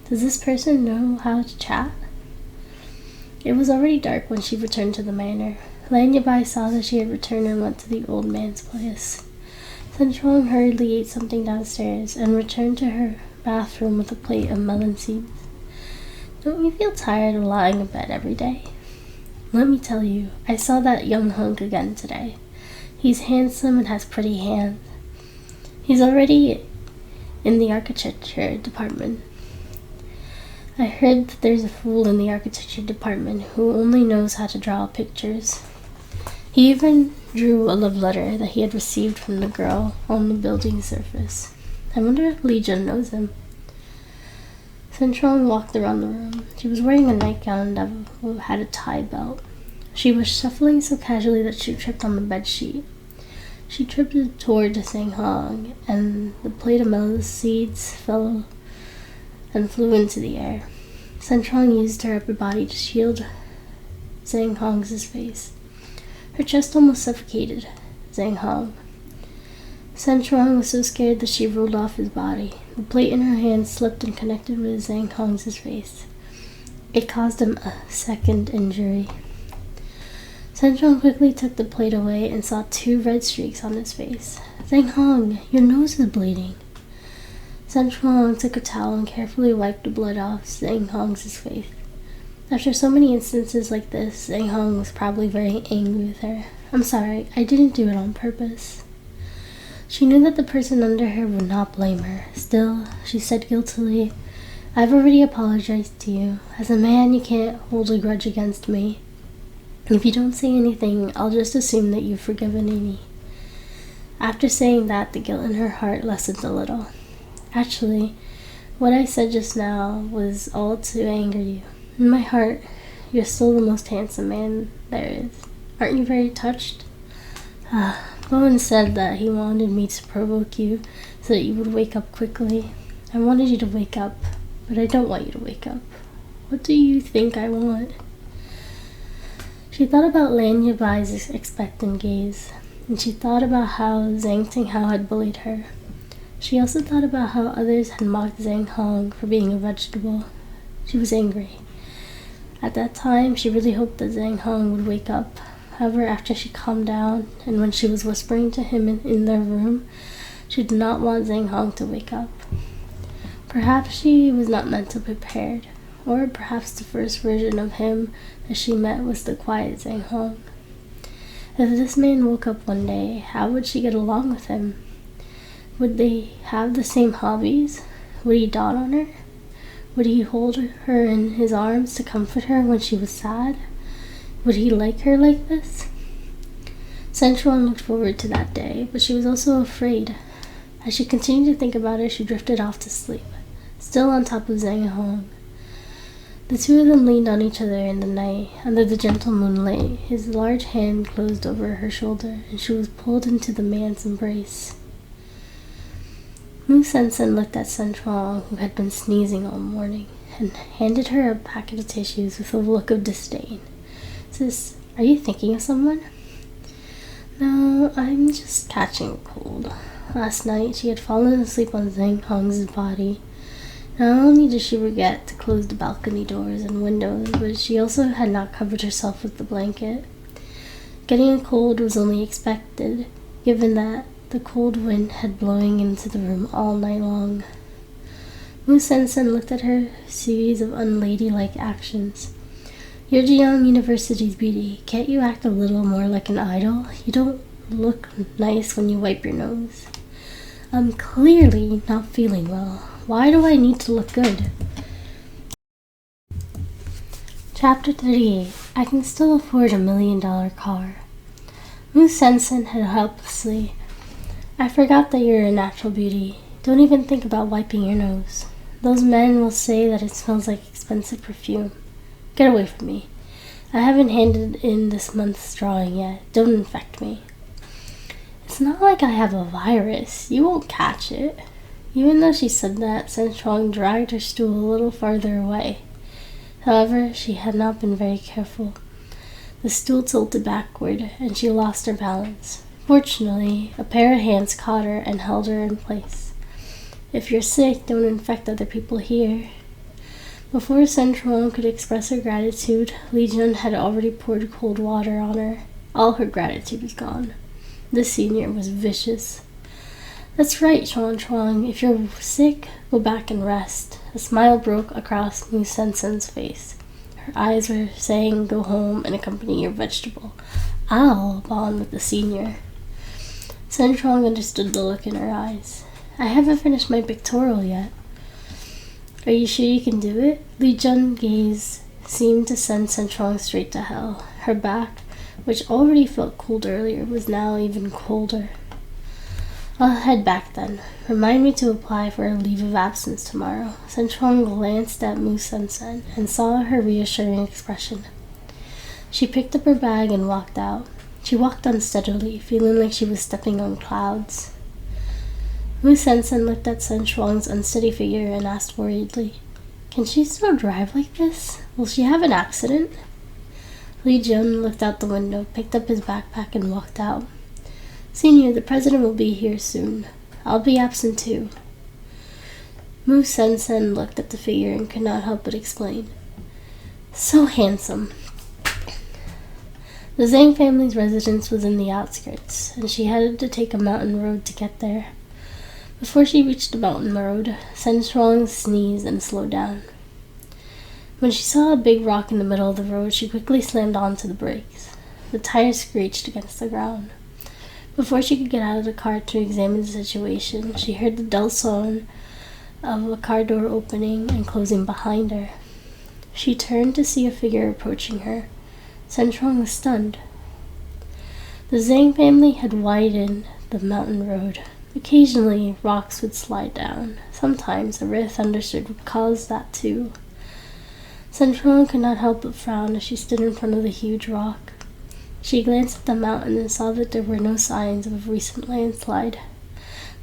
Does this person know how to chat? It was already dark when she returned to the manor. Lan Yabai saw that she had returned and went to the old man's place. Senchong hurriedly ate something downstairs and returned to her bathroom with a plate of melon seeds. "Don't you feel tired of lying in bed every day?" "Let me tell you, I saw that young hunk again today. He's handsome and has pretty hands. He's already in the architecture department. I heard that there's a fool in the architecture department who only knows how to draw pictures. He even drew a love letter that he had received from the girl on the building surface. I wonder if Li Jun knows him." Senchong walked around the room. She was wearing a nightgown that had a tie belt. She was shuffling so casually that she tripped on the bedsheet. She tripped toward Zhang Hong, and the plate of melon seeds fell and flew into the air. Senchong used her upper body to shield Zhang Hong's face. Her chest almost suffocated Zhang Hong. Senchong was so scared that she rolled off his body. The plate in her hand slipped and connected with Zhang Hong's face. It caused him a second injury. Senchong quickly took the plate away and saw 2 red streaks on his face. "Zhang Hong, your nose is bleeding." Senchong took a towel and carefully wiped the blood off Zhang Hong's face. After so many instances like this, Zhang Hong was probably very angry with her. "I'm sorry, I didn't do it on purpose." She knew that the person under her would not blame her. Still, she said guiltily, "I've already apologized to you. As a man, you can't hold a grudge against me. If you don't say anything, I'll just assume that you've forgiven me." After saying that, the guilt in her heart lessened a little. "Actually, what I said just now was all to anger you. In my heart, you're still the most handsome man there is. Aren't you very touched?" Bowen said that he wanted me to provoke you so that you would wake up quickly. I wanted you to wake up, but I don't want you to wake up. What do you think I want? She thought about Lan Yabai's expectant gaze, and she thought about how Zhang Tinghao had bullied her. She also thought about how others had mocked Zhang Hong for being a vegetable. She was angry. At that time, she really hoped that Zhang Hong would wake up. However, after she calmed down, and when she was whispering to him in their room, she did not want Zhang Hong to wake up. Perhaps she was not mentally prepared, or perhaps the first version of him that she met was the quiet Zhang Hong. If this man woke up one day, how would she get along with him? Would they have the same hobbies? Would he dot on her? Would he hold her in his arms to comfort her when she was sad? Would he like her like this? Senchong looked forward to that day, but she was also afraid. As she continued to think about it, she drifted off to sleep, still on top of Zhang Hong. The two of them leaned on each other in the night, under the gentle moonlight. His large hand closed over her shoulder, and she was pulled into the man's embrace. Mu Sensen looked at Senchong, who had been sneezing all morning, and handed her a packet of tissues with a look of disdain. "Sis, are you thinking of someone?" "No, I'm just catching a cold." Last night, she had fallen asleep on Zhang Hong's body. Not only did she forget to close the balcony doors and windows, but she also had not covered herself with the blanket. Getting a cold was only expected, given that the cold wind had blowing into the room all night long. Mu Sensen looked at her series of unladylike actions. "You're Jiang University's beauty. Can't you act a little more like an idol? You don't look nice when you wipe your nose." "I'm clearly not feeling well. Why do I need to look good?" Chapter 38. I can still afford $1 million car. Mu Sensen had helplessly. "I forgot that you're a natural beauty. Don't even think about wiping your nose. Those men will say that it smells like expensive perfume. Get away from me. I haven't handed in this month's drawing yet. Don't infect me." "It's not like I have a virus. You won't catch it." Even though she said that, Senchong dragged her stool a little farther away. However, she had not been very careful. The stool tilted backward, and she lost her balance. Fortunately, a pair of hands caught her and held her in place. "If you're sick, don't infect other people here." Before Sun Truong could express her gratitude, Li Jun had already poured cold water on her. All her gratitude was gone. The senior was vicious. "That's right, Chuan Chuang. If you're sick, go back and rest." A smile broke across Mu Sensen's face. Her eyes were saying, "Go home and accompany your vegetable. I'll bond with the senior." Sun Chuang understood the look in her eyes. "I haven't finished my pictorial yet." "Are you sure you can do it?" Li Jun's gaze seemed to send Sun Chuang straight to hell. Her back, which already felt cold earlier, was now even colder. "I'll head back then. Remind me to apply for a leave of absence tomorrow." Sun Chuang glanced at Mu Sen and saw her reassuring expression. She picked up her bag and walked out. She walked unsteadily, feeling like she was stepping on clouds. Mu Sen looked at Sun Chuang's unsteady figure and asked worriedly, "Can she still drive like this? Will she have an accident?" Li Jun looked out the window, picked up his backpack, and walked out. "Senior, the president will be here soon. I'll be absent too." Mu Sen looked at the figure and could not help but explain. "So handsome." The Zhang family's residence was in the outskirts, and she had to take a mountain road to get there. Before she reached the mountain road, Sun Chuang sneezed and slowed down. When she saw a big rock in the middle of the road, she quickly slammed onto the brakes. The tires screeched against the ground. Before she could get out of the car to examine the situation, she heard the dull sound of a car door opening and closing behind her. She turned to see a figure approaching her. Sun Chuang was stunned. The Zhang family had widened the mountain road. Occasionally, rocks would slide down. Sometimes, a rare thunderstorm would cause that too. Sun Chuang could not help but frown as she stood in front of the huge rock. She glanced at the mountain and saw that there were no signs of a recent landslide.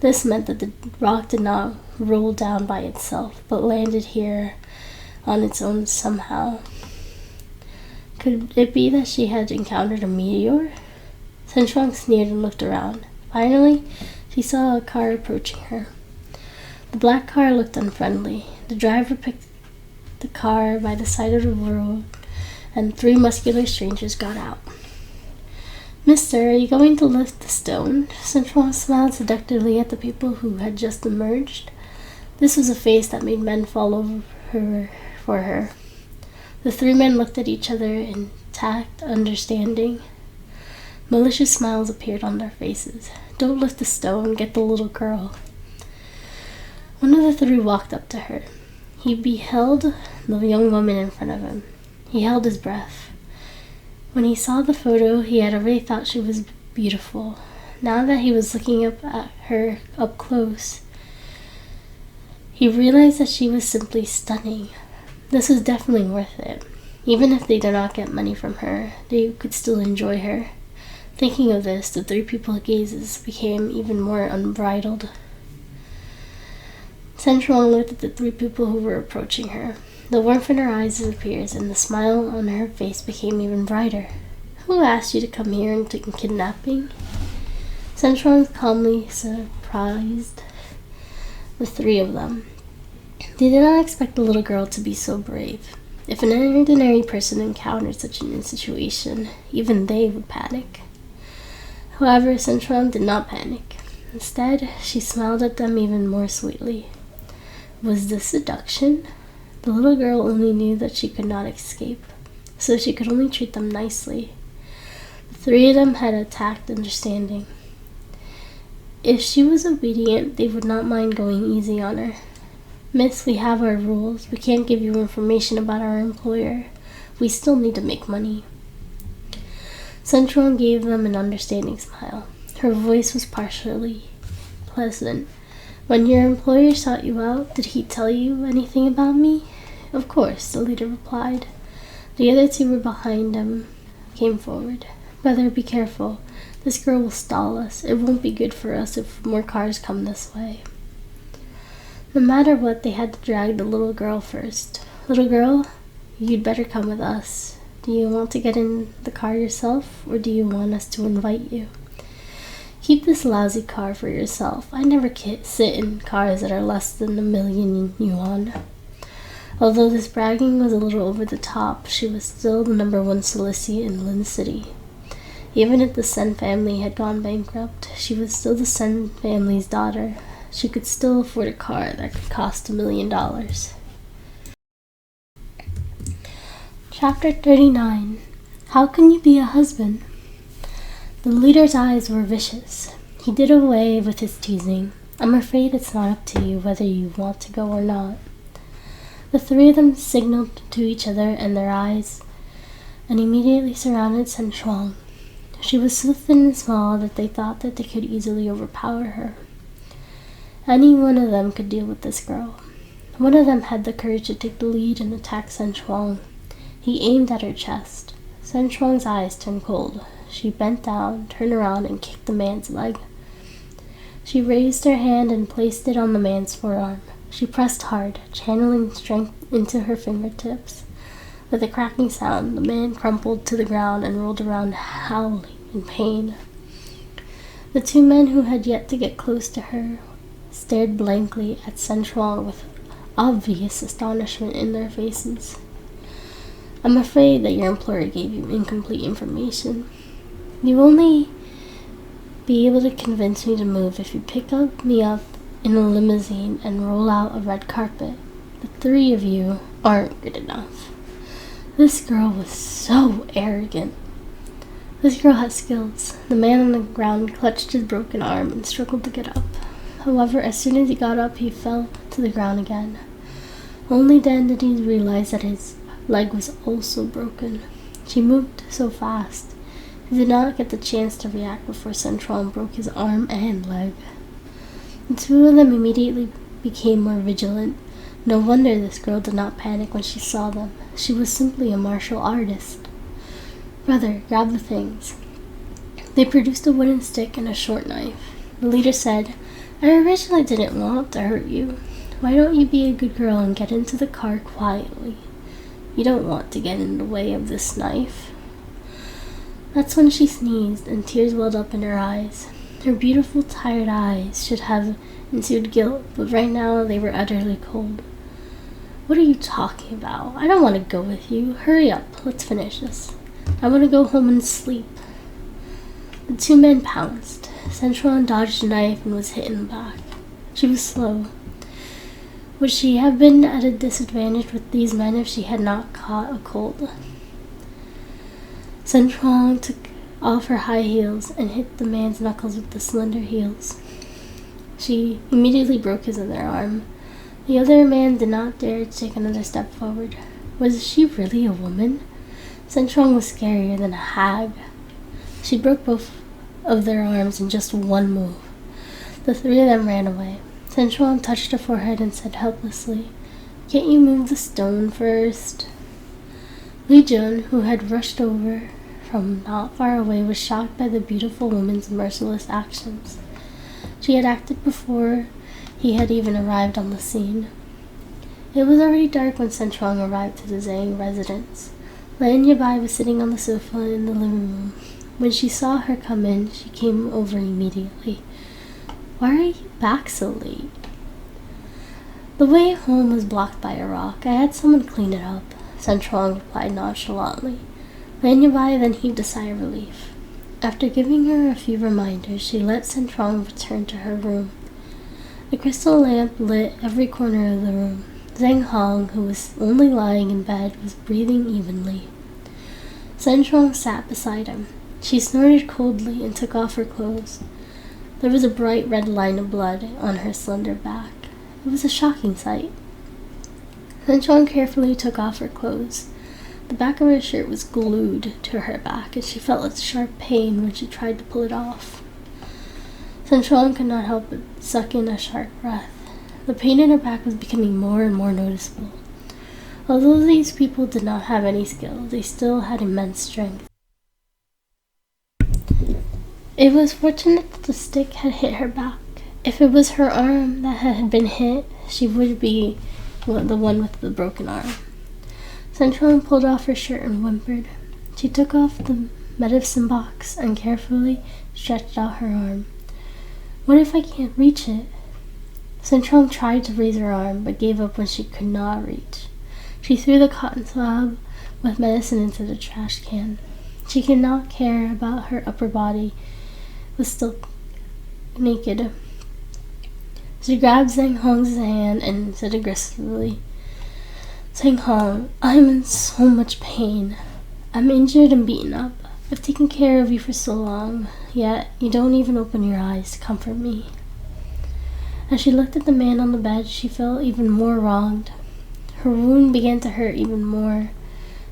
This meant that the rock did not roll down by itself, but landed here on its own somehow. Could it be that she had encountered a meteor? Sun Chuang sneered and looked around. Finally, she saw a car approaching her. The black car looked unfriendly. The driver picked the car by the side of the road, and three muscular strangers got out. "Mister, are you going to lift the stone?" Sun Chuang smiled seductively at the people who had just emerged. This was a face that made men fall over her for her. The three men looked at each other in tact, understanding. Malicious smiles appeared on their faces. "Don't lift the stone, get the little girl." One of the three walked up to her. He beheld the young woman in front of him. He held his breath. When he saw the photo, he had already thought she was beautiful. Now that he was looking up at her up close, he realized that she was simply stunning. This was definitely worth it. Even if they did not get money from her, they could still enjoy her. Thinking of this, the three people's gazes became even more unbridled. Sun Chuang looked at the three people who were approaching her. The warmth in her eyes disappeared, and the smile on her face became even brighter. "Who asked you to come here and take kidnapping?" Sun Chuang calmly surprised the three of them. They did not expect the little girl to be so brave. If an ordinary person encountered such a situation, even they would panic. However, Sun Chuang did not panic. Instead, she smiled at them even more sweetly. Was this seduction? The little girl only knew that she could not escape, so she could only treat them nicely. The three of them had a tact understanding. If she was obedient, they would not mind going easy on her. "Miss, we have our rules. We can't give you information about our employer. We still need to make money." Sun Chuang gave them an understanding smile. Her voice was partially pleasant. "When your employer sought you out, did he tell you anything about me?" "Of course," the leader replied. The other two were behind him, came forward. "Brother, be careful. This girl will stall us. It won't be good for us if more cars come this way." No matter what, they had to drag the little girl first. "Little girl, You'd better come with us. Do you want to get in the car yourself, or do you want us to invite you? Keep this lousy car for yourself. I never sit in cars that are less than 1,000,000 yuan. Although this bragging was a little over the top, she was still the #1 solicitor in Lin City. Even if the Sen family had gone bankrupt, she was still the Sen family's daughter. She could still afford a car that could cost $1,000,000. Chapter 39. How can you be a husband? The leader's eyes were vicious. He did away with his teasing. I'm afraid it's not up to you whether you want to go or not. The three of them signaled to each other and their eyes, and immediately surrounded Sen Shuang. She was so thin and small that they thought that they could easily overpower her. Any one of them could deal with this girl. One of them had the courage to take the lead and attack Sen Shuang. He aimed at her chest. Sen Shuang's eyes turned cold. She bent down, turned around, and kicked the man's leg. She raised her hand and placed it on the man's forearm. She pressed hard, channeling strength into her fingertips. With a cracking sound, the man crumpled to the ground and rolled around, howling in pain. The two men who had yet to get close to her stared blankly at Sen Shuang with obvious astonishment in their faces. I'm afraid that your employer gave you incomplete information. You will only be able to convince me to move if you pick me up in a limousine and roll out a red carpet. The three of you aren't good enough. This girl was so arrogant. This girl has skills. The man on the ground clutched his broken arm and struggled to get up. However, as soon as he got up, he fell to the ground again. Only then did he realize that his leg was also broken. She moved so fast. He did not get the chance to react before Sen Shuang broke his arm and leg. The two of them immediately became more vigilant. No wonder this girl did not panic when she saw them. She was simply a martial artist. Brother, grab the things. They produced a wooden stick and a short knife. The leader said, I originally didn't want to hurt you. Why don't you be a good girl and get into the car quietly? You don't want to get in the way of this knife. That's when she sneezed and tears welled up in her eyes. Her beautiful, tired eyes should have ensued guilt, but right now they were utterly cold. What are you talking about? I don't want to go with you. Hurry up, let's finish this. I want to go home and sleep. The two men pounced. Sen Shuang dodged a knife and was hit in the back. She was slow. Would she have been at a disadvantage with these men if she had not caught a cold? Sen Shuang took off her high heels and hit the man's knuckles with the slender heels. She immediately broke his other arm. The other man did not dare to take another step forward. Was she really a woman? Sen Shuang was scarier than a hag. She broke both of their arms in just one move. The three of them ran away. Sen Shuang touched her forehead and said helplessly, Can't you move the stone first? Li Jun, who had rushed over from not far away, was shocked by the beautiful woman's merciless actions. She had acted before he had even arrived on the scene. It was already dark when Sen Shuang arrived to the Zhang residence. Lan Yabai was sitting on the sofa in the living room. When she saw her come in, she came over immediately. Why are you back so late? The way home was blocked by a rock. I had someone clean it up, Sen Shuang replied nonchalantly. Lan Yabai then heaved a sigh of relief. After giving her a few reminders, she let Sen Shuang return to her room. The crystal lamp lit every corner of the room. Zhang Hong, who was only lying in bed, was breathing evenly. Sen Shuang sat beside him. She snorted coldly and took off her clothes. There was a bright red line of blood on her slender back. It was a shocking sight. Sen Shuang carefully took off her clothes. The back of her shirt was glued to her back, and she felt a sharp pain when she tried to pull it off. Sen Shuang could not help but suck in a sharp breath. The pain in her back was becoming more and more noticeable. Although these people did not have any skill, they still had immense strength. It was fortunate that the stick had hit her back. If it was her arm that had been hit, she would be the one with the broken arm. Central pulled off her shirt and whimpered. She took off the medicine box and carefully stretched out her arm. What if I can't reach it? Central tried to raise her arm, but gave up when she could not reach. She threw the cotton swab with medicine into the trash can. She could not care about her upper body, was still naked. She grabbed Zhang Hong's hand and said aggressively, Zhang Hong, I'm in so much pain. I'm injured and beaten up. I've taken care of you for so long, yet you don't even open your eyes to comfort me. As she looked at the man on the bed, she felt even more wronged. Her wound began to hurt even more.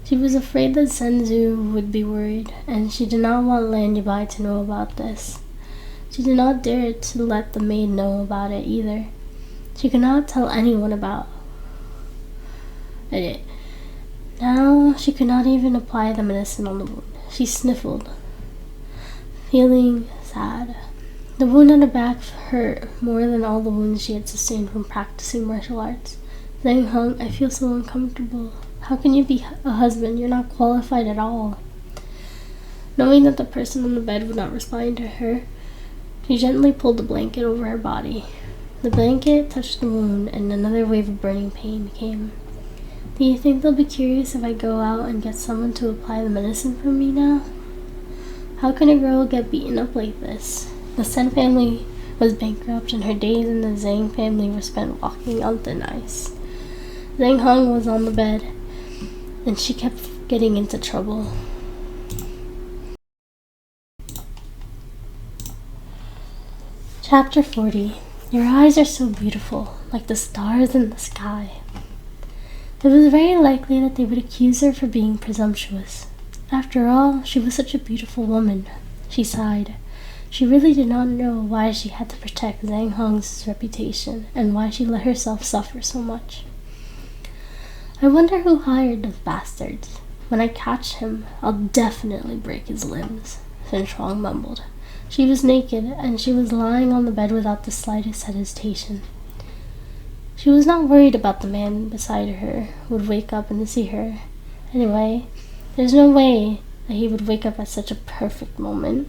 She was afraid that Senzu would be worried, and she did not want Lan Yubai to know about this. She did not dare to let the maid know about it either. She could not tell anyone about it. Now she could not even apply the medicine on the wound. She sniffled, feeling sad. The wound on her back hurt more than all the wounds she had sustained from practicing martial arts. Zhang Hong, I feel so uncomfortable. How can you be a husband? You're not qualified at all. Knowing that the person on the bed would not respond to her, she gently pulled the blanket over her body. The blanket touched the wound, and another wave of burning pain came. Do you think they'll be curious if I go out and get someone to apply the medicine for me now? How can a girl get beaten up like this? The Sen family was bankrupt, and her days in the Zhang family were spent walking on thin ice. Zhang Hong was on the bed, and she kept getting into trouble. Chapter 40. Your eyes are so beautiful, like the stars in the sky. It was very likely that they would accuse her for being presumptuous. After all, she was such a beautiful woman. She sighed. She really did not know why she had to protect Zhang Hong's reputation, and why she let herself suffer so much. I wonder who hired those bastards. When I catch him, I'll definitely break his limbs, Sun Shuang mumbled. She was naked, and she was lying on the bed without the slightest hesitation. She was not worried about the man beside her would wake up and see her. Anyway, there's no way that he would wake up at such a perfect moment.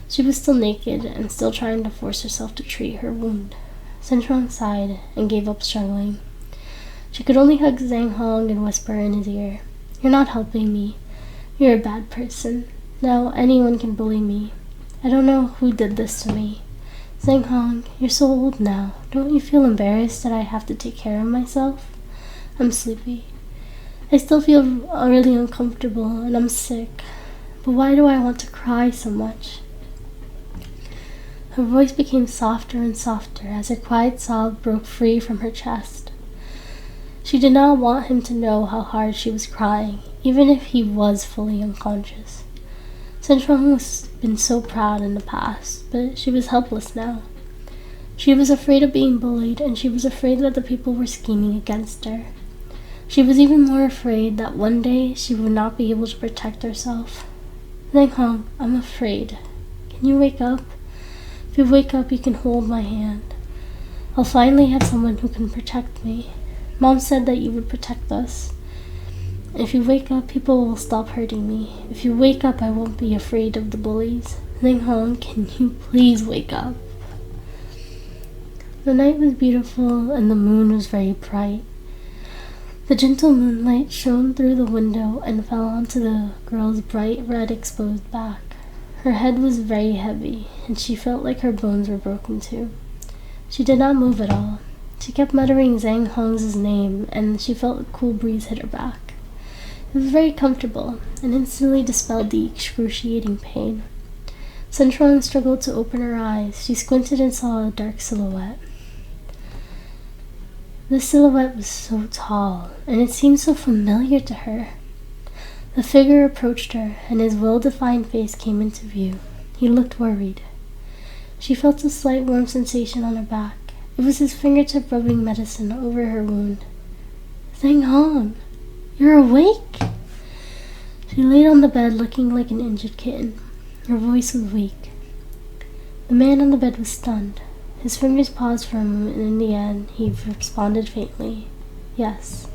She was still naked and still trying to force herself to treat her wound. Sun Shuang sighed and gave up struggling. She could only hug Zhang Hong and whisper in his ear, You're not helping me. You're a bad person. Now anyone can bully me. I don't know who did this to me. Zhang Hong, you're so old now. Don't you feel embarrassed that I have to take care of myself? I'm sleepy. I still feel really uncomfortable and I'm sick. But why do I want to cry so much? Her voice became softer and softer as her quiet sob broke free from her chest. She did not want him to know how hard she was crying, even if he was fully unconscious. Sun Shuang was been so proud in the past, but she was helpless now. She was afraid of being bullied, and she was afraid that the people were scheming against her. She was even more afraid that one day she would not be able to protect herself. Zhang Hong, I'm afraid. Can you wake up? If you wake up, you can hold my hand. I'll finally have someone who can protect me. Mom said that you would protect us. If you wake up, people will stop hurting me. If you wake up, I won't be afraid of the bullies. Zhang Hong, can you please wake up? The night was beautiful and the moon was very bright. The gentle moonlight shone through the window and fell onto the girl's bright red exposed back. Her head was very heavy, and she felt like her bones were broken too. She did not move at all. She kept muttering Zhang Hong's name, and she felt a cool breeze hit her back. It was very comfortable, and instantly dispelled the excruciating pain. Sun Shuang struggled to open her eyes. She squinted and saw a dark silhouette. The silhouette was so tall, and it seemed so familiar to her. The figure approached her, and his well-defined face came into view. He looked worried. She felt a slight warm sensation on her back. It was his fingertip rubbing medicine over her wound. Zhang Hong, you're awake? She laid on the bed looking like an injured kitten. Her voice was weak. The man on the bed was stunned. His fingers paused for a moment, and in the end, he responded faintly, Yes.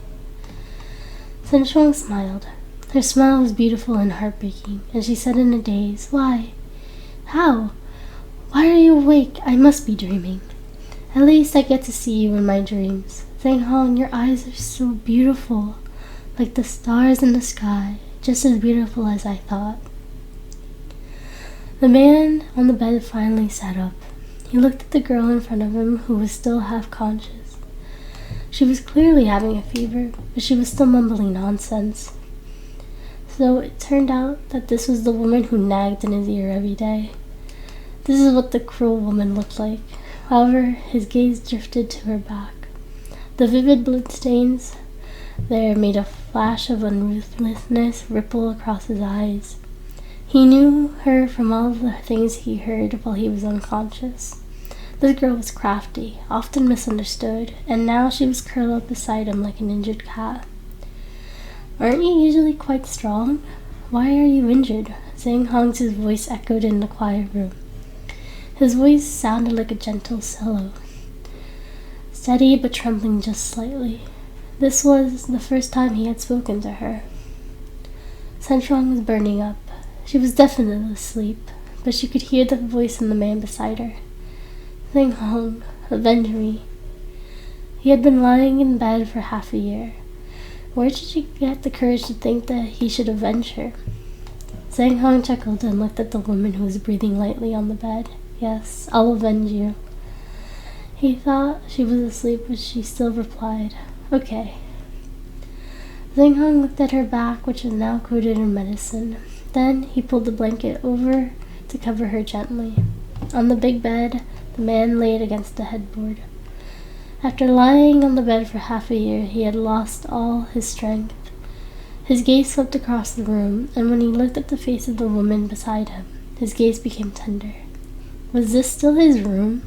Sun Shuang smiled. Her smile was beautiful and heartbreaking, and she said in a daze, "Why? How? Why are you awake? I must be dreaming. At least I get to see you in my dreams. Zhang Hong, your eyes are so beautiful, like the stars in the sky, just as beautiful as I thought." The man on the bed finally sat up. He looked at the girl in front of him, who was still half conscious. She was clearly having a fever, but she was still mumbling nonsense. So it turned out that this was the woman who nagged in his ear every day. This is what the cruel woman looked like. However, his gaze drifted to her back. The vivid bloodstains there made a flash of unruthlessness ripple across his eyes. He knew her from all the things he heard while he was unconscious. This girl was crafty, often misunderstood, and now she was curled up beside him like an injured cat. "Aren't you usually quite strong? Why are you injured?" Zhang Hong's voice echoed in the quiet room. His voice sounded like a gentle cello, steady but trembling just slightly. This was the first time he had spoken to her. Sun Shuang was burning up. She was definitely asleep, but she could hear the voice of the man beside her. "Zhang Hong, avenge me." He had been lying in bed for half a year. Where did she get the courage to think that he should avenge her? Zhang Hong chuckled and looked at the woman who was breathing lightly on the bed. "Yes, I'll avenge you." He thought she was asleep, but she still replied, "Okay." Zhang Hong looked at her back, which was now coated in medicine. Then he pulled the blanket over to cover her gently. On the big bed, the man laid against the headboard. After lying on the bed for half a year, he had lost all his strength. His gaze swept across the room, and when he looked at the face of the woman beside him, his gaze became tender. Was this still his room?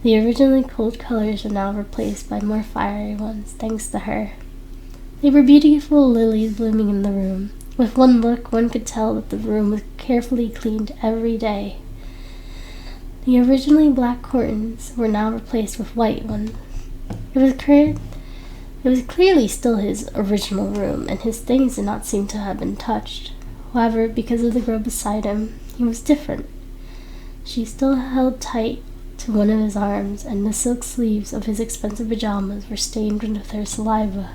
The originally cold colors were now replaced by more fiery ones, thanks to her. They were beautiful lilies blooming in the room. With one look, one could tell that the room was carefully cleaned every day. The originally black curtains were now replaced with white ones. It was clearly still his original room, and his things did not seem to have been touched. However, because of the girl beside him, he was different. She still held tight to one of his arms, and the silk sleeves of his expensive pajamas were stained with her saliva.